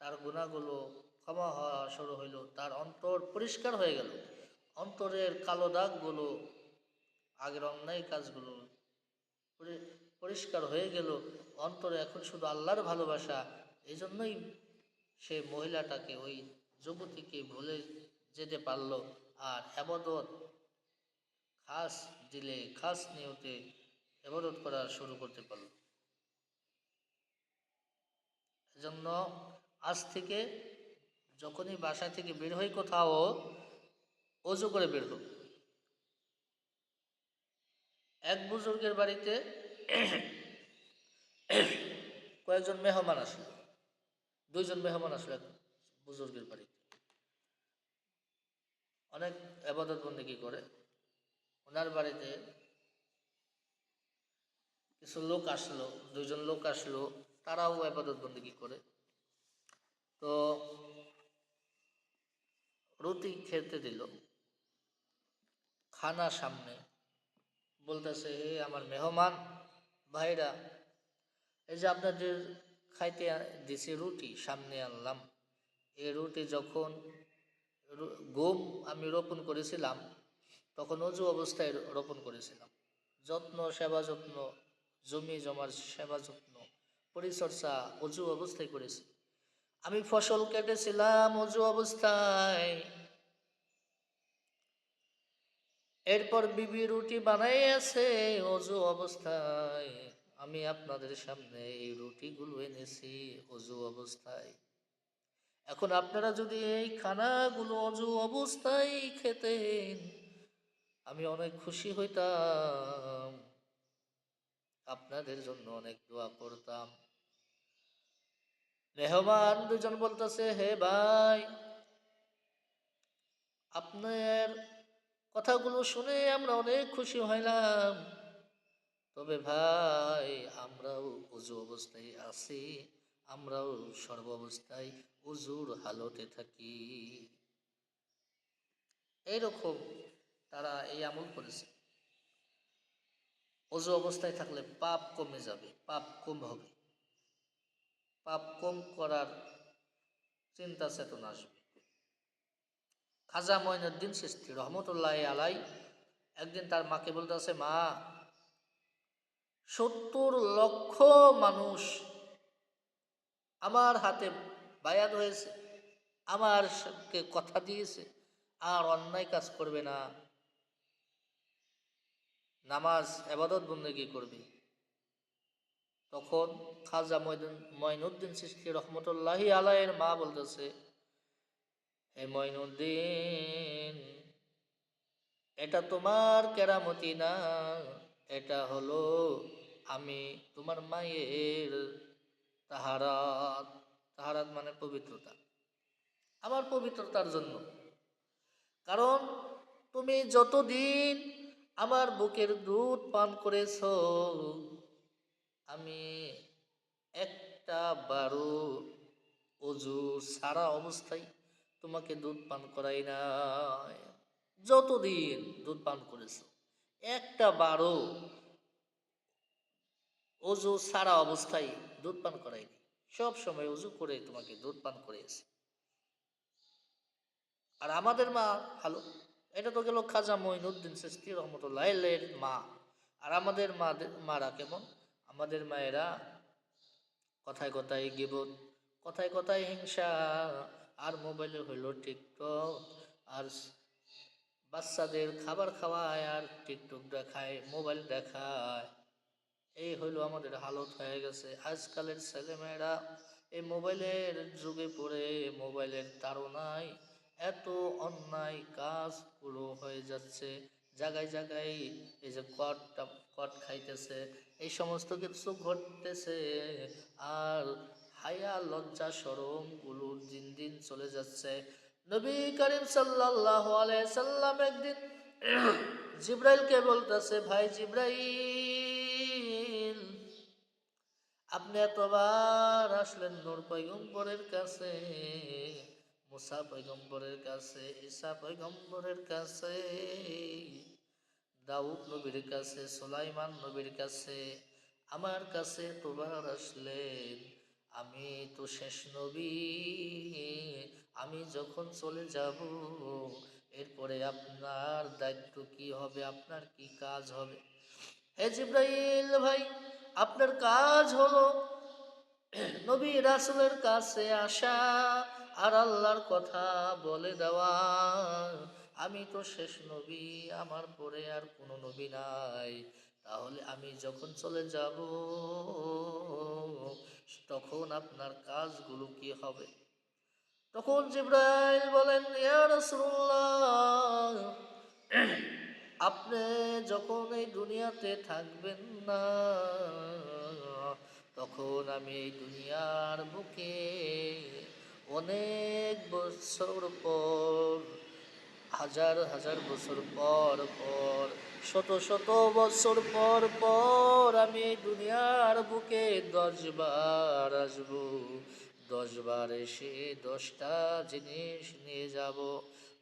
তার গুনাহগুলো ক্ষমা হওয়া শুরু হইল, তার অন্তর পরিষ্কার হয়ে গেল, অন্তরের কালো দাগগুলো, আগের অন্যায় কাজগুলো পরিষ্কার হয়ে গেল, অন্তরে এখন শুধু আল্লাহর ভালোবাসা। এই জন্যই সে মহিলাটাকে, ওই যুবতীকে ভুলে যেতে পারল, আর আবাদত খাস দিলে খাস নিয়তে আবাদত করা শুরু করতে পারল। এজন্য আজ থেকে যখনই বাসা থেকে বের হই কোথাও, অজু করে বের হোক। এক বুজুর্গের বাড়িতে কয়েকজন মেহমান আসলো, 2জন মেহমান আসলো এক বুজুর্গের বাড়িতে। অনেক আবাদত বন্দেগী করে। ওনার বাড়িতে কিছু লোক আসলো, 2জন লোক আসলো, তারাও আবাদত বন্দেগী করে। তো রুটি খেতে দিল, খানা সামনে, বলতেছে, হে আমার মেহমান ভাইরা, এই যে আপনাদের খাইতে দিছি রুটি, সামনে আনলাম, এই রুটি যখন গম আমি রোপণ করেছিলাম, তখন অজু অবস্থায় রোপণ করেছিলাম। যত্ন সেবা যত্ন, জমি জমার সেবা যত্ন পরিচর্যা অজু অবস্থায় করেছি। আমি ফসল কেটেছিলাম অজু অবস্থায়। এরপর বিবি রুটি বানাইয়াছে অজু অবস্থায়। আমি আপনাদের সামনে এই রুটিগুলো এনেছি অজু অবস্থায়। এখন আপনারা যদি এই খানাগুলো অজু অবস্থায় খেতেন, আমি অনেক খুশি হইতাম, আপনাদের জন্য অনেক দোয়া করতাম। মেহমান 2জন বলতেছে, হে ভাই, আপনার কথাগুলো শুনে আমরা অনেক খুশি হইলাম, তবে ভাই আমরাও অজু অবস্থায় আছি, আমরাও সর্ব অবস্থায় অজুর হালতে থাকি। এইরকম তারা এই আমল করেছে। অজু অবস্থায় থাকলে পাপ কমে যাবে, পাপ কম হবে, পাপ কম করার চিন্তা চেতনা আসবে। খাজা মঈনুদ্দিন চিশতি রহমতুল্লাহ আলাই একদিন তার মাকে বলতেছে, মা, 70 লক্ষ মানুষ আমার হাতে বায়াত হয়েছে, আমারকে কথা দিয়েছে আর অন্যায় কাজ করবে না, নামাজ ইবাদত বন্দেগী করবে। তখন খাজা মঈনুদ্দিন চিশতি রহমতুল্লাহ আলাইয়ের মা বলতেছে, হে মঈনুদ্দিন, এটা তোমার কেরামতি না, এটা হলো আমি তোমার মায়ের তাহারাত। তাহারাত মানে পবিত্রতা, আমার পবিত্রতার জন্য। কারণ তুমি যতদিন আমার বুকের দুধ পান করেছ, আমি একটা বারো অজু সারা অবস্থায় তোমাকে দুধ পান করাই নাই। যতদিন দুধ পান করেছ, একটা বারো অজু সারা অবস্থায় দুধ পান করাইনি, সব সময় অজু করে তোমাকে দুধ পান করিয়েছে। আর আমাদের মা ভালো, এটা তো গেল খাজা মঈনুদ্দিন চিশতি রহমতুল্লাহ এর মা। আর আমাদের মারা কেমন? আমাদের মায়েরা কথায় কথায় গিবত, কথায় কথায় হিংসা, আর মোবাইলে হইল টিকটক, আর বাচ্চাদের খাবার খাওয়ায় আর টিকটক দেখায়, মোবাইল দেখায়। এই হইল আমাদের হালত হয়ে গেছে। আজকালের ছেলেমেয়েরা এই মোবাইলের যুগে পড়ে, মোবাইলের তাড়নায় এত অন্যায় কাজগুলো হয়ে যাচ্ছে। জায়গায় জায়গায় এই যে কট খাইতেছে, এই সমস্ত কিছু ঘটতেছে। আর হায়া লজ্জা শরমগুলো দিন দিন চলে যাচ্ছে। নবী করিম সাল্লাল্লাহু আলাইহি সাল্লাম একদিন জিব্রাইলকে বলতেছে, ভাই জিব্রাইল, আপনি এতবার আসলেন নূর পয়গম্বরের কাছে, মুসা পয়গম্বরের কাছে, ঈসা পয়গম্বরের কাছে, দাউদ নবীর কাছে, সুলাইমান নবীর কাছে, আমার কাছে তোবার আসলেন। আমি তো শেষ নবী, আমি যখন চলে যাব, এরপরে আপনার দায়িত্ব কি হবে, আপনার কি কাজ হবে? হে জিব্রাইল ভাই, আপনার কাজ হলো নবী রাসূলের কাছে আসা আর আল্লাহর কথা বলে দেওয়া। আমি তো শেষ নবী, আমার পরে আর কোনো নবী নাই। তাহলে আমি যখন চলে যাব তখন আপনার কাজগুলো কি হবে? তখন জিবরাইল বলেন, ইয়া রাসূলুল্লাহ, আপনি যখন এই দুনিয়াতে থাকবেন না তখন আমি এই দুনিয়ার বুকে অনেক বছর পর, হাজার হাজার বছর পর পর, শত শত বছর পর পর আমি এই দুনিয়ার বুকে 10 বার আসবো। 10 বার এসে 10টা জিনিস নিয়ে যাব।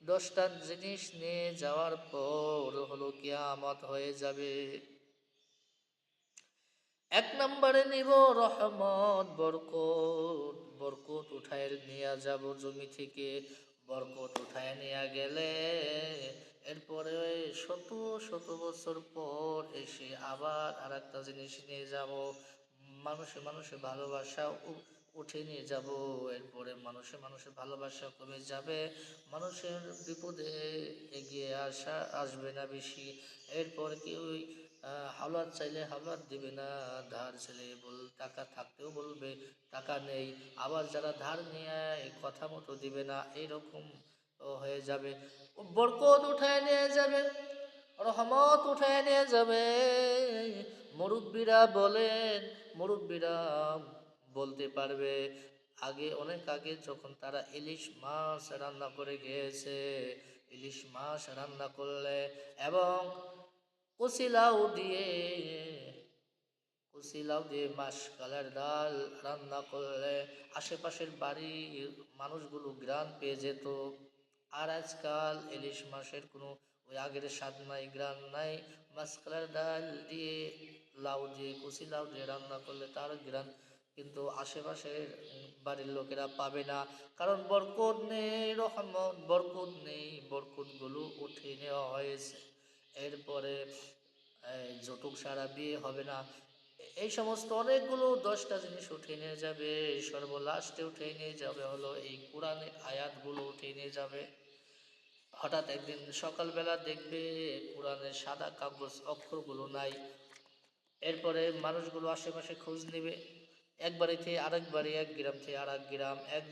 10টা জিনিস নিয়ে যাওয়ার পর হলো কিয়ামত হয়ে যাবে। এক নম্বরে নিব রহমত, বরকত। বরকত উঠায় নিয়ে যাব জমি থেকে। বরকত উঠায় নিয়ে গেলে এরপরে শত শত বছর পর এসে আবার আর একটা জিনিস নিয়ে যাব। মানুষে মানুষে ভালোবাসা উঠে নিয়ে যাব। এরপরে মানুষে মানুষে ভালোবাসা কমে যাবে। মানুষের বিপদে এগিয়ে আসবে না বেশি। এরপর কেউ হাওলাত চাইলে হাওলাত দিবে না, ধার চাইলে টাকা থাকতেও বলবে টাকা নেই। আবার যারা ধার নিয়ে কথা মতো দিবে না, এইরকম হয়ে যাবে। বরকত উঠায় নিয়ে যাবে, রহমত উঠায় নিয়ে যাবে। মুরব্বীরা বলেন, মুরব্বীরা বলতে পারবে, আগে অনেক আগে যখন তারা ইলিশ মাছ রান্না করে খেয়েছে, ইলিশ মাছ রান্না করলে এবং কচি লাউ দিয়ে, কচি লাউ দিয়ে মাসকলাইর ডাল রান্না করলে আশেপাশের বাড়ির মানুষগুলো ঘ্রাণ পেয়ে যেত। আর আজকাল ইলিশ মাছের কোনো ওই আগের স্বাদ নাই, ঘ্রাণ নাই। মাসকলাইর ডাল দিয়ে, লাউ দিয়ে, কচি লাউ দিয়ে রান্না করলে তার ঘ্রাণ কিন্তু আশেপাশের বাড়ির লোকেরা পাবে না। কারণ বরকত নেই, রহমত বরকত নেই, বরকতগুলো উঠে নেওয়া হয়েছে। এরপরে যৌতুক ছাড়া বিয়ে হবে না, এই সমস্ত অনেকগুলো 10টা জিনিস উঠে নিয়ে যাবে। সর্বলাস্টে উঠে নিয়ে যাবে হলো এই কোরআনের আয়াতগুলো উঠে নিয়ে যাবে। হঠাৎ একদিন সকালবেলা দেখবে কোরআনের সাদা কাগজ অক্ষরগুলো নাই। এরপরে মানুষগুলো আশেপাশে খোঁজ নেবে, এক বাড়ি থেকে আরেক বাড়ি, এক গ্রাম থেকে আরেক গ্রাম, এক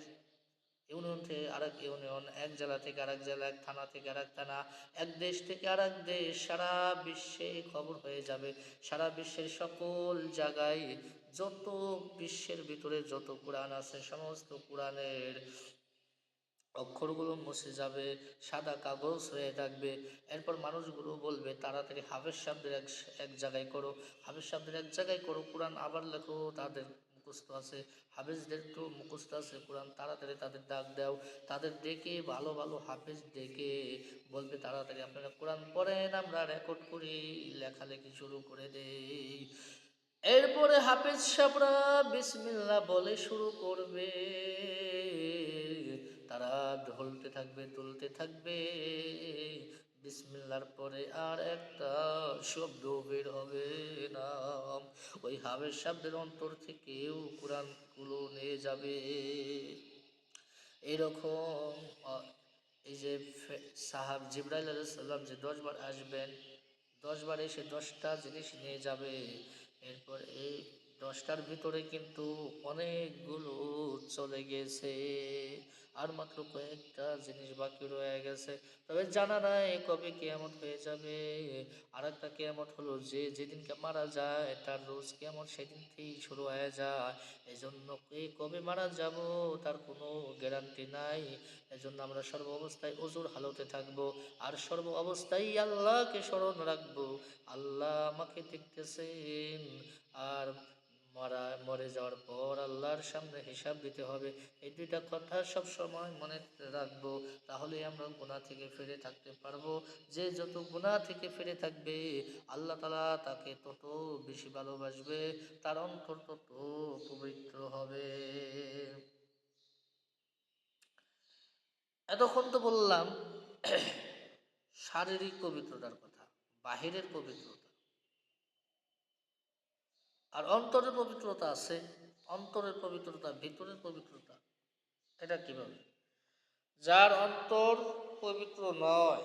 ইউনিয়ন থেকে আরেক ইউনিয়ন, এক জেলা থেকে আরেক জেলা, এক থানা থেকে আরেক থানা, এক দেশ থেকে আরেক দেশ, সারা বিশ্বে খবর হয়ে যাবে। সারা বিশ্বের সকল জায়গায় যত, বিশ্বের ভিতরে যত কোরআন আছে সমস্ত কোরআনের অক্ষরগুলো মুছে যাবে, সাদা কাগজ হয়ে থাকবে। এরপর মানুষগুলো বলবে তাড়াতাড়ি হাফেজ সাহেবদের এক এক জায়গায় করো, হাফেজ সাহেবদের এক জায়গায় করো, কোরআন আবার লেখো, তাদের মুখস্থ আছে, হাফেজদের তো মুখস্থ আছে কোরআন, তাড়াতাড়ি তাদের ডাক দাও। তাদের ডেকে ভালো ভালো হাফেজ ডেকে বলবে তাড়াতাড়ি আপনারা কোরআন পড়েন, আমরা রেকর্ড করি, লেখালেখি শুরু করে দেই। এরপরে হাফেজ সাহেবরা বিসমিল্লাহ বলে শুরু করবে। তারা ঢলতে থাকবে, তুলতে থাকবে। বিসমিল্লাহর পরে আর একটা শব্দ বের হবে না। ওই হাফেজ সাহেবদের অন্তর থেকেও কোরআনগুলো নিয়ে যাবে। এরকম এই যে সাহাব জিবরাইল আলাইহিস সালাম যে 10 বার আসবেন, 10 বার এসে 10টা জিনিস নিয়ে যাবে। এরপর এই 10টার ভিতরে কিন্তু অনেকগুলো চলে গেছে, আর মাত্র কয়েকটা জিনিস বাকি রয়ে গেছে। তবে জানা নাই কবে কিয়ামত হয়ে যাবে। আর একটা কিয়ামত হলো যে যেদিনকে মারা যায় তার রোজ কিয়ামত সেদিন থেকেই শুরু হয়ে যায়। এই জন্য কে কবে মারা যাব তার কোনো গ্যারান্টি নাই। এজন্য আমরা সর্ব অবস্থায় অজুর হালতে থাকব, আর সর্ব অবস্থায় আল্লাহকে স্মরণ রাখব। আল্লাহ আমাকে দেখতেছেন, আর মরে যাওয়ার পর আল্লাহর সামনে হিসাব দিতে হবে। এই দুইটা কথা সব সময় মনে রাখবো, তাহলে আমরা গুনাহ থেকে ফিরে থাকতে পারবো। যে যত গুনাহ থেকে ফিরে থাকবে আল্লাহ তাআলা তাকে তত বেশি ভালোবাসবে, তার অন্তর তত পবিত্র হবে। এতক্ষণ তো বললাম শারীরিক পবিত্রতার কথা, বাহিরের পবিত্রতা। আর অন্তরের পবিত্রতা আছে, অন্তরের পবিত্রতা, ভিতরের পবিত্রতা। এটা কিভাবে? যার অন্তর পবিত্র নয়,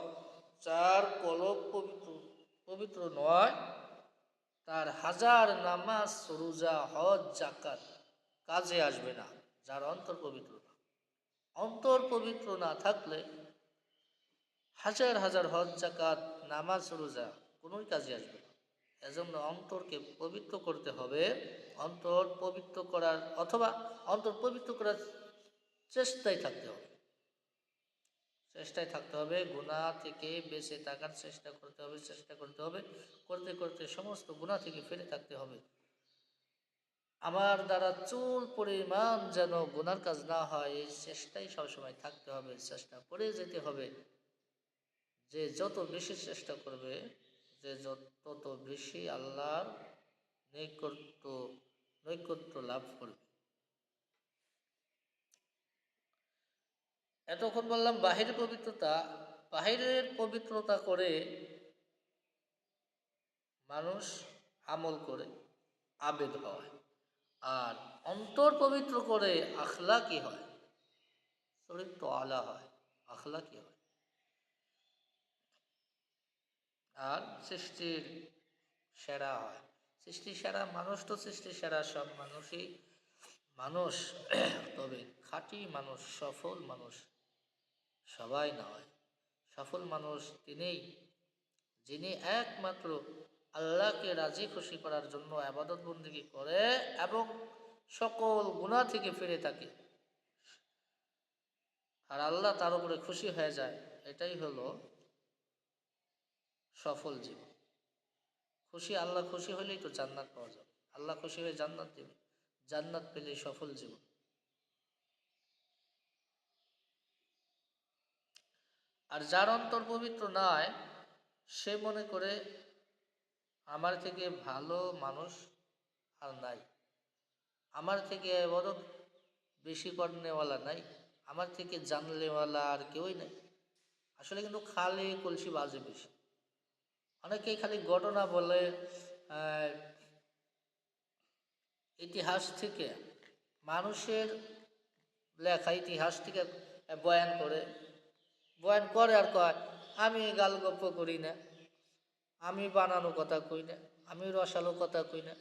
যার কলব পবিত্র পবিত্র নয়, তার হাজার নামাজ, রোজা, হজ, জাকাত কাজে আসবে না। যার অন্তর পবিত্র না, অন্তর পবিত্র না থাকলে হাজার হাজার হজ, জাকাত, নামাজ, রোজা কোনোই কাজে আসবে না। এজন্য অন্তরকে পবিত্র করতে হবে। অন্তর পবিত্র করার অথবা অন্তর পবিত্র করার চেষ্টায় থাকতে হবে, চেষ্টায় থাকতে হবে। গুনাহ থেকে বেঁচে থাকার চেষ্টা করতে হবে, চেষ্টা করতে হবে। করতে করতে সমস্ত গুনাহ থেকে ফিরে থাকতে হবে। আমার দ্বারা চুল পরিমাণ যেন গুনার কাজ না হয়, এই চেষ্টাই সবসময় থাকতে হবে, চেষ্টা করে যেতে হবে। যে যত বেশি চেষ্টা করবে, যে তত বেশি আল্লাহর নৈকট্য নৈকট্য লাভ করবে। এতক্ষণ বললাম বাহিরের পবিত্রতা। বাহিরের পবিত্রতা করে মানুষ আমল করে আবেদ হয়, আর অন্তর পবিত্র করে আখলাকি হয়, চরিত্র আলা হয়, আখলাকি হয়। আর সৃষ্টির সেরা হয়। সৃষ্টির সেরা মানুষ তো সৃষ্টির সেরা, সব মানুষই মানুষ। তবে খাঁটি মানুষ, সফল মানুষ সবাই নয়। সফল মানুষ তিনিই, যিনি একমাত্র আল্লাহকে রাজি খুশি করার জন্য ইবাদত বন্দেগী করে এবং সকল গুনাহ থেকে ফিরে থাকে, আর আল্লাহ তার উপরে খুশি হয়ে যায়। এটাই হলো সফল জীবন। আল্লাহ খুশি হলেই তো জান্নাত পাওয়া যাবে। আল্লাহ খুশি হয়ে জান্নাত দেবে, জান্নাত পেলেই সফল জীবন। আর যার অন্তর পবিত্র নয়, সে মনে করে আমার থেকে ভালো মানুষ আর নাই, আমার থেকে ইবাদত বেশি করনেওয়ালা নাই, আমার থেকে জানলেওয়ালা আর কেউই নাই। আসলে কিন্তু খালি কলসি বাজে বেশি। অনেকেই খালি ঘটনা বলে, ইতিহাস থেকে, মানুষের লেখা ইতিহাস থেকে বয়ান করে, আর কয় আমি গাল গপ্প করি না, আমি বানানো কথা কই না, আমি রসালো কথা কই না।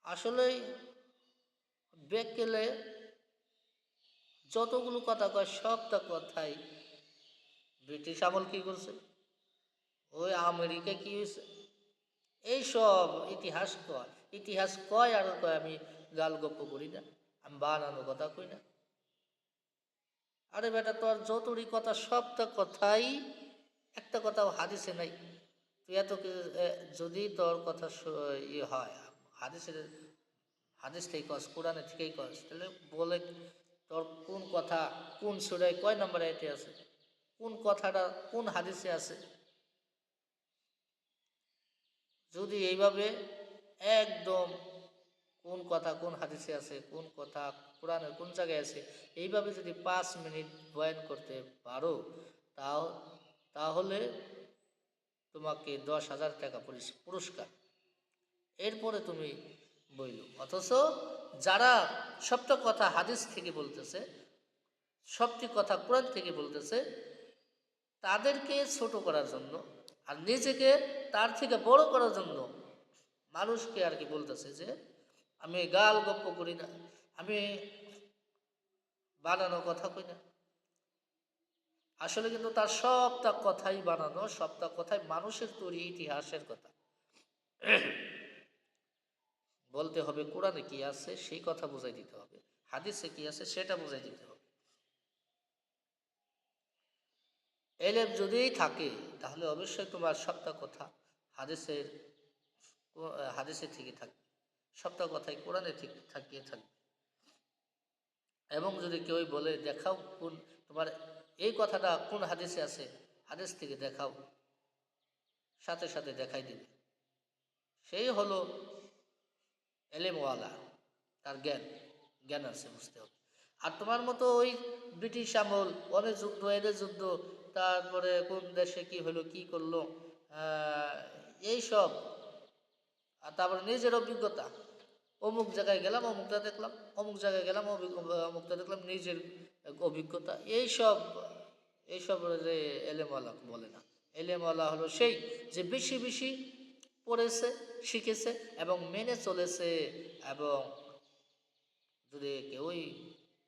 আসলেই বেকেলে যতগুলো কথা কয় সবটা কথাই ব্রিটিশ আমল কী করছে, ওই আমেরিকা কী হয়েছে, এইসব ইতিহাস কয় আর কয় আমি গাল গপ্প করি না, আমি বানানো কথা কই না। আরে বেটা, তোর যতই কথা সবটা কথাই, একটা কথাও হাদিসে নাই। তুই এত যদি তোর কথা হয় হাদিসের, হাদিস থেকে কস, কোরআনে থেকেই কস, তাহলে বলে তোর কোন কথা কোন সূরায় কয় নম্বরে এটি আছে, কোন কথাটা কোন হাদিসে আছে। যদি এইভাবে একদম কোন কথা কোন হাদিসে আছে, কোন কথা কোরআনের কোন জায়গায় আছে, এইভাবে যদি 5 মিনিট বয়ান করতে পারো, তাও তাহলে তোমাকে 10,000 টাকা পুরস্কার। এরপরে তুমি বইল। অথচ যারা সবটা কথা হাদিস থেকে বলতেছে, সবটি কথা কোরআন থেকে বলতেছে, তাদেরকে ছোট করার জন্য আর নিজেকে তার থেকে বড় করার জন্য মানুষকে আর কি বলতেছে যে আমি গাল গপ্প করি না, আমি বানানো কথা কই না। আসলে কিন্তু তার সবটা কথাই বানানো, সবটা কথাই মানুষের তৈরি ইতিহাসের কথা। বলতে হবে কোরআনে কি আছে সেই কথা বুঝাই দিতে হবে, হাদিসে কি আছে সেটা বুঝাই দিতে হবে। এলেম যদি থাকে তাহলে অবশ্যই তোমার সবটা কথা হাদিসের হাদিসের থেকে থাকবে, সবটা কথাই কোরআনে ঠিক থাকিয়ে থাকবে। এবং যদি কেউ বলে দেখাও কোন তোমার এই কথাটা কোন হাদিসে আছে, হাদিস থেকে দেখাও, সাথে সাথে দেখাই দিবে। সেই হলো এলেমওয়ালা, তার জ্ঞান আছে, বুঝতে হবে। আর তোমার মতো ওই ব্রিটিশ আমল, অনেক যুদ্ধ, এদের যুদ্ধ, তারপরে কোন দেশে কি হলো কি করলো, এইসব আর তারপরে নিজের অভিজ্ঞতা, অমুক জায়গায় গেলাম অমুকটা দেখলাম, অমুক জায়গায় গেলাম অমুকটা দেখলাম, নিজের অভিজ্ঞতা। এইসব যে এলেমওয়ালা বলে না। এলেমওয়ালা হলো সেই যে বেশি বেশি পড়েছে, শিখেছে এবং মেনে চলেছে, এবং যদি কেউই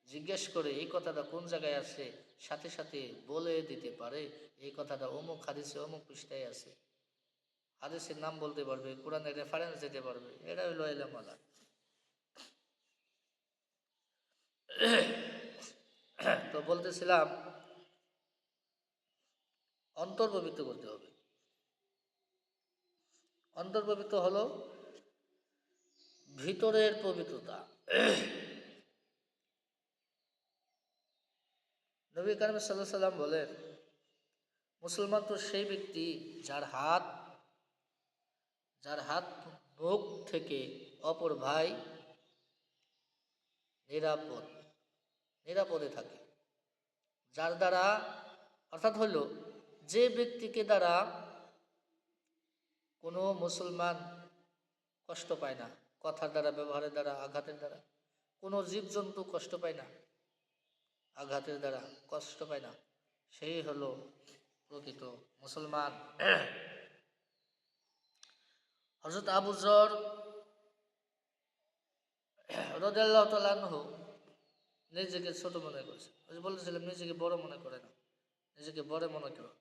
জিজ্ঞেস করে এই কথাটা কোন জায়গায় আছে, সাথে সাথে বলে দিতে পারে এই কথাটা অমুক হাদিসে অমুক পৃষ্ঠায় আছে, হাদিসের নাম বলতে পারবে, কোরআনের রেফারেন্স দিতে পারবে। এটা হইল এলেমওয়ালা। তো বলতেছিলাম, অন্তর পবিত্র করতে হবে। অন্তর পবিত্র হলো ভিতরের পবিত্রতা। নবী করিম সাল্লাল্লাহু আলাইহি ওয়াসাল্লাম বলেন, মুসলমান তো সেই ব্যক্তি যার হাত মুখ থেকে অপর ভাই নিরাপদে থাকে। যার দ্বারা, অর্থাৎ হইল যে ব্যক্তিকে দ্বারা কোনো মুসলমান কষ্ট পায় না, কথার দ্বারা, ব্যবহারের দ্বারা, আঘাতের দ্বারা। কোনো জীবজন্তু কষ্ট পায় না, আঘাতের দ্বারা কষ্ট পায় না, সেই হলো প্রকৃত মুসলমান। হযরত আবু যর রাদিয়াল্লাহু তাআলা আনহু নিজেকে ছোট মনে করেছে। বলেছিলাম নিজেকে বড় মনে করে না, নিজেকে বড় মনে করো।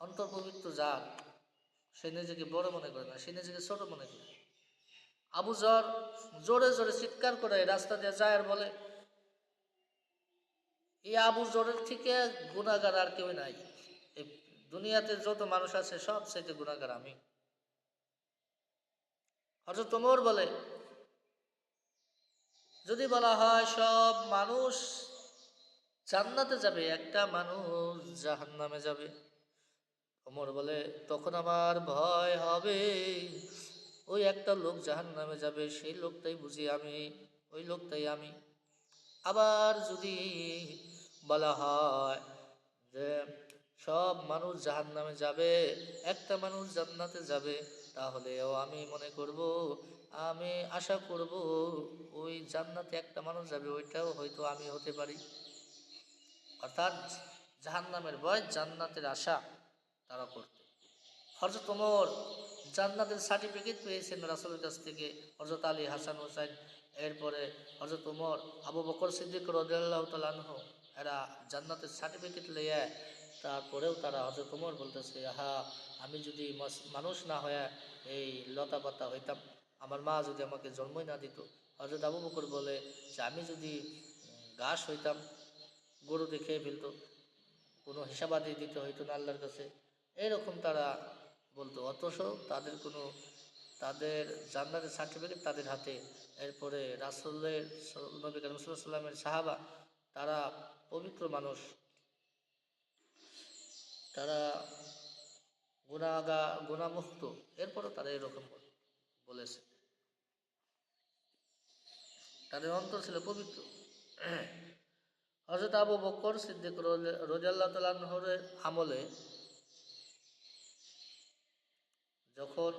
অন্তর পবিত্র যার, সে নিজেকে বড় মনে করে না, সে নিজেকে ছোট মনে করে। আবু যর জোরে জোরে চিৎকার করে রাস্তা দিয়ে যায় আর বলে, এই আবু যরের থেকে গুনাহগার আর কেউ নাই, এই দুনিয়াতে যত মানুষ আছে সব চাইতে গুনাহগার আমি। হযরত ওমর বলে, যদি বলা হয় সব মানুষ জান্নাতে যাবে, একটা মানুষ জাহান্নামে যাবে, ওমর বলে, তখন আমার ভয় হবে, ওই একটা লোক জাহান্নামে যাবে, সেই লোকটাই বুঝি আমি, ওই লোকটাই আমি। আবার যদি বলা হয় যে সব মানুষ জাহান্নামে যাবে, একটা মানুষ জান্নাতে যাবে, তাহলেও আমি মনে করব, আমি আশা করব ওই জান্নাতে একটা মানুষ যাবে, ওইটাও হয়তো আমি হতে পারি। অর্থাৎ জাহান্নামের ভয়, জান্নাতের আশা তারা করত। হযরত ওমর জান্নাতের সার্টিফিকেট পেয়েছেন রাসূলের কাছ থেকে, হযরত আলী, হাসান, হোসেন, এরপরে হযরত ওমর, আবু বকর সিদ্দিক রাদিয়াল্লাহু তাআলা আনহু, এরা জান্নাতের সার্টিফিকেট লইয়া, তারপরেও তারা, হযরত ওমর বলতেছে, আহা, আমি যদি মানুষ না হয়ে এই লতা পাতা হইতাম, আমার মা যদি আমাকে জন্মই না দিত। হযরত আবু বকর বলে যে আমি যদি ঘাস হইতাম, গরুতে খেয়ে ফেলতো, কোনো হিসাবাদি দিতে হইতো না আল্লাহর কাছে, এরকম তারা বলতো। অথচ তাদের জান্নাতের সার্টিফিকেট তাদের হাতে। এরপরে রাসূলের, নবী করিম সাল্লাল্লাহু আলাইহি ওয়াসাল্লামের সাহাবা, তারা পবিত্র মানুষ, তারা গুনাহমুক্ত, এরপরও তারা এরকম বলেছে, তাদের অন্তর ছিল পবিত্র। হযরত আবু বকর সিদ্দিক রাদিয়াল্লাহু তাআলা আনহুর আমলে, যখন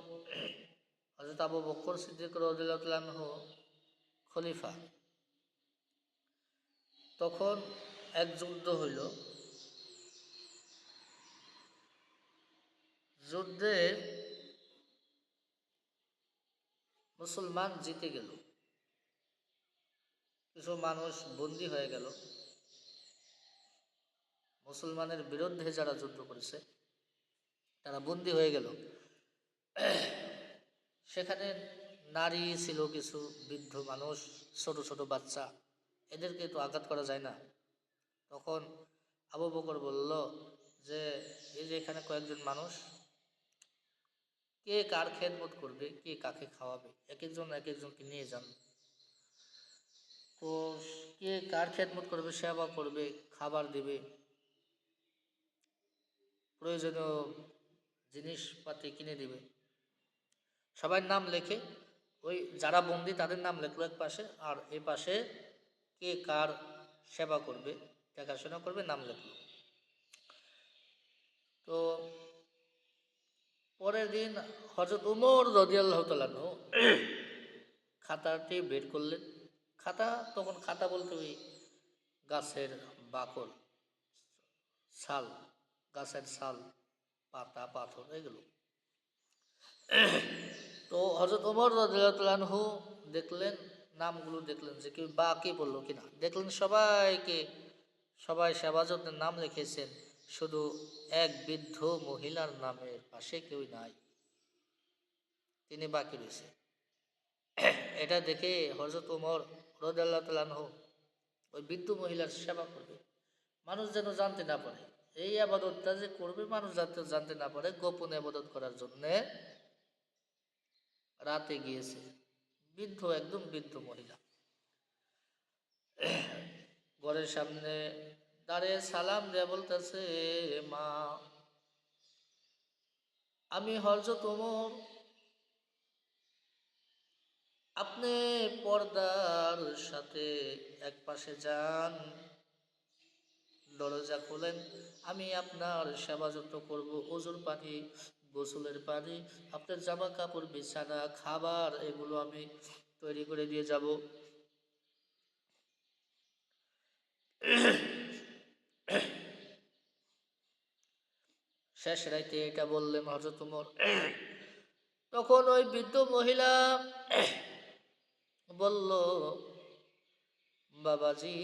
হযরত আবু বকর সিদ্দিক রাদিয়াল্লাহু তাআলা আনহু খলিফা, তখন এক যুদ্ধ হইল। যুদ্ধে মুসলমান জিতে গেল, কিছু মানুষ বন্দী হয়ে গেল। মুসলমানের বিরুদ্ধে যারা যুদ্ধ করেছে তারা বন্দী হয়ে গেল। সেখানে নারী ছিল, কিছু বৃদ্ধ মানুষ, ছোট ছোট বাচ্চা, এদেরকে তো আঘাত করা যায় না। তখন আবু বকর বলল যে এই যে এখানে কয়েকজন মানুষ, কে কার খেদমত করবে, কে কাকে খাওয়াবে, এক একজনকে নিয়ে যান। তো কে কার খেদমত করবে, সেবা করবে, খাবার দিবে, প্রয়োজনীয় জিনিসপাতি কিনে দিবে, সবার নাম লেখে, ওই যারা বন্দি তাদের নাম লেখলো এক পাশে, আর এই পাশে কে কার সেবা করবে, দেখাশোনা করবে, নাম লেখলো। তো পরের দিন হযরত উমর রাদিয়াল্লাহু তাআলা আনহু খাতাটি বের করলেন। তখন খাতা বলতে ওই গাছের বাকল, ছাল, গাছের ছাল, পাতা, পাথর এগুলো। তো হযরত ওমর রাদিয়াল্লাহু তাআলা আনহু দেখলেন, নামগুলো দেখলেন যে কেউ বাকি বললো কিনা। দেখলেন সবাই শাহবাজতের নাম লিখেছেন, শুধু এক বৃদ্ধ মহিলার নামের পাশে কেউ নাই, তিনি বাকি রয়েছে। এটা দেখে হযরত ওমর রাদিয়াল্লাহু তাআলা আনহু ওই বৃদ্ধ মহিলার সেবা করবে, মানুষ যেন জানতে না পারে। এই আবাদতটা যে করবে মানুষ যাতে জানতে না পারে, গোপনে আবাদত করার জন্যে রাতে গিয়েছে। একদম বৃদ্ধ মহিলা ঘরের সামনে দাঁড়িয়ে সালাম দেয়া বলতেছে, মা, আমি হযরত ওমর, আপনি পর্দার সাথে এক পাশে যান, দরজা খোলেন, আমি আপনার সেবা যত্ন করবো, ওজুর পানি, গোসলের পানি, আপনার জামা কাপড়, বিছানা, খাবার এগুলো আমি তৈরি করে দিয়ে যাব। শেষ রাইতে এটা বললেন হযরত ওমর। তখন ওই বৃদ্ধ মহিলা বলল, বাবাজি,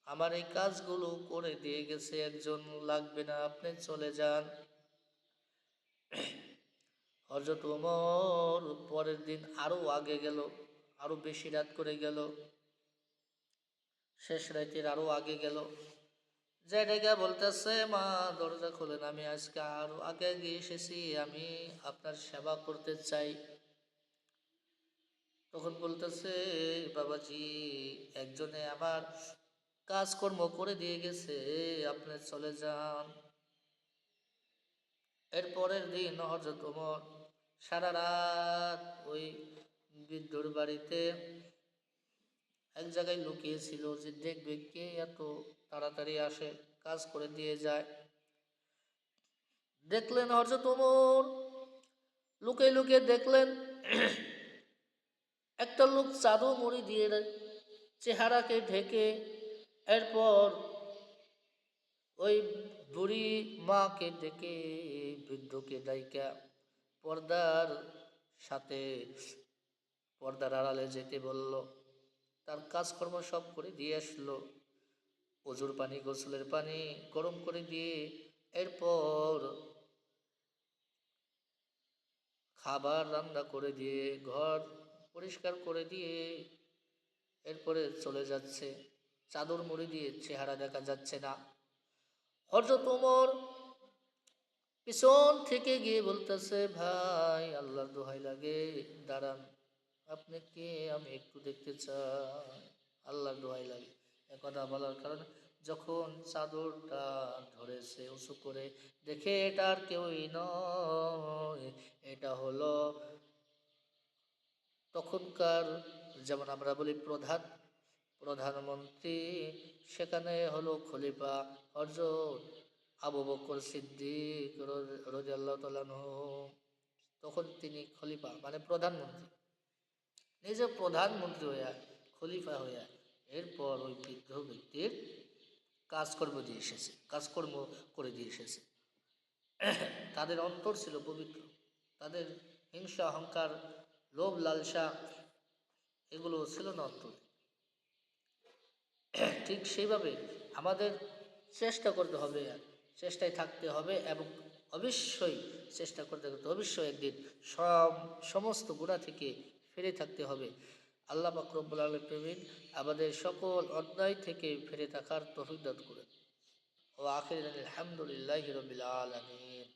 আমার এই কাজগুলো করে দিয়ে গেছে একজন, লাগবে না, আপনি চলে যান। হযরত ওমর পরের দিন আরো আগে গেল, আরো বেশি রাত করে গেল, শেষ রাতের আরো আগে গেল, যে ডেকে বলতেছে, মা, দরজা খোলেন, আমি আজকে আরো আগে গিয়ে এসেছি, আমি আপনার সেবা করতে চাই। তখন বলতেছে, বাবাজি, একজনে আমার কাজকর্ম করে দিয়ে গেছে, আপনি চলে যান। এর পরের দিন হযরত ওমর সারা রাত ওই বৃদ্ধর বাড়িতে এক জায়গায় লুকিয়েছিল, যে দেখবে কে এত তাড়াতাড়ি আসে, কাজ করে দিয়ে যায়। দেখলেন হযরত ওমর লুকিয়ে লুকিয়ে দেখলেন একটা লোক চাদর মুড়ি দিয়ে চেহারাকে ঢেকে, এরপর ওই বুড়ি মাকে ডেকে, বৃদ্ধকে ডাইকা পর্দার সাথে পর্দার আড়ালে যেতে বলল। তার কাজকর্ম সব করে দিয়ে আসলো, ওজুর পানি, গোসলের পানি গরম করে দিয়ে, এরপর খাবার রান্না করে দিয়ে, ঘর পরিষ্কার করে দিয়ে, এরপরে চলে যাচ্ছে। চাদর মুড়ি দিয়ে চেহারা দেখা যাচ্ছে না। হযরত ওমর পিছন থেকে গিয়ে বলতেছে, ভাই, আল্লাহর দোহাই লাগে, দাঁড়ান, আপনি কে, আমি একটু দেখতে চাই, আল্লাহর দোহাই লাগে। একথা বলার কারণে যখন চাদরটা ধরেছে উঁচু করে, দেখে এটা আর কেউই নয়, এটা হলো তখনকার, যেমন আমরা বলি প্রধানমন্ত্রী, সেখানে হলো খলিফা হযরত আবু বকর সিদ্দিক রাদিয়াল্লাহু তাআলা আনহু। তখন তিনি খলিফা মানে প্রধানমন্ত্রী, নিজে প্রধানমন্ত্রী হইয়া, খলিফা হইয়া, এরপর ওই বৃদ্ধ ব্যক্তির কাজকর্ম করে দিয়ে এসেছে। তাদের অন্তর ছিল পবিত্র, তাদের হিংসা, অহংকার, লোভ, লালসা এগুলো ছিল না অন্তরে। ঠিক সেইভাবে আমাদের চেষ্টা করতে হবে, চেষ্টায় থাকতে হবে, এবং অবশ্যই চেষ্টা করতে করতে অবশ্যই একদিন সমস্ত গুনাহ থেকে ফিরে থাকতে হবে। আল্লাহ পাক রব্বুল আলামিন আমাদের সকল অন্যায় থেকে ফিরে থাকার তৌফিক দান করেন। ওয়া আখিরান আলহামদুলিল্লাহি রাব্বিল আলামিন।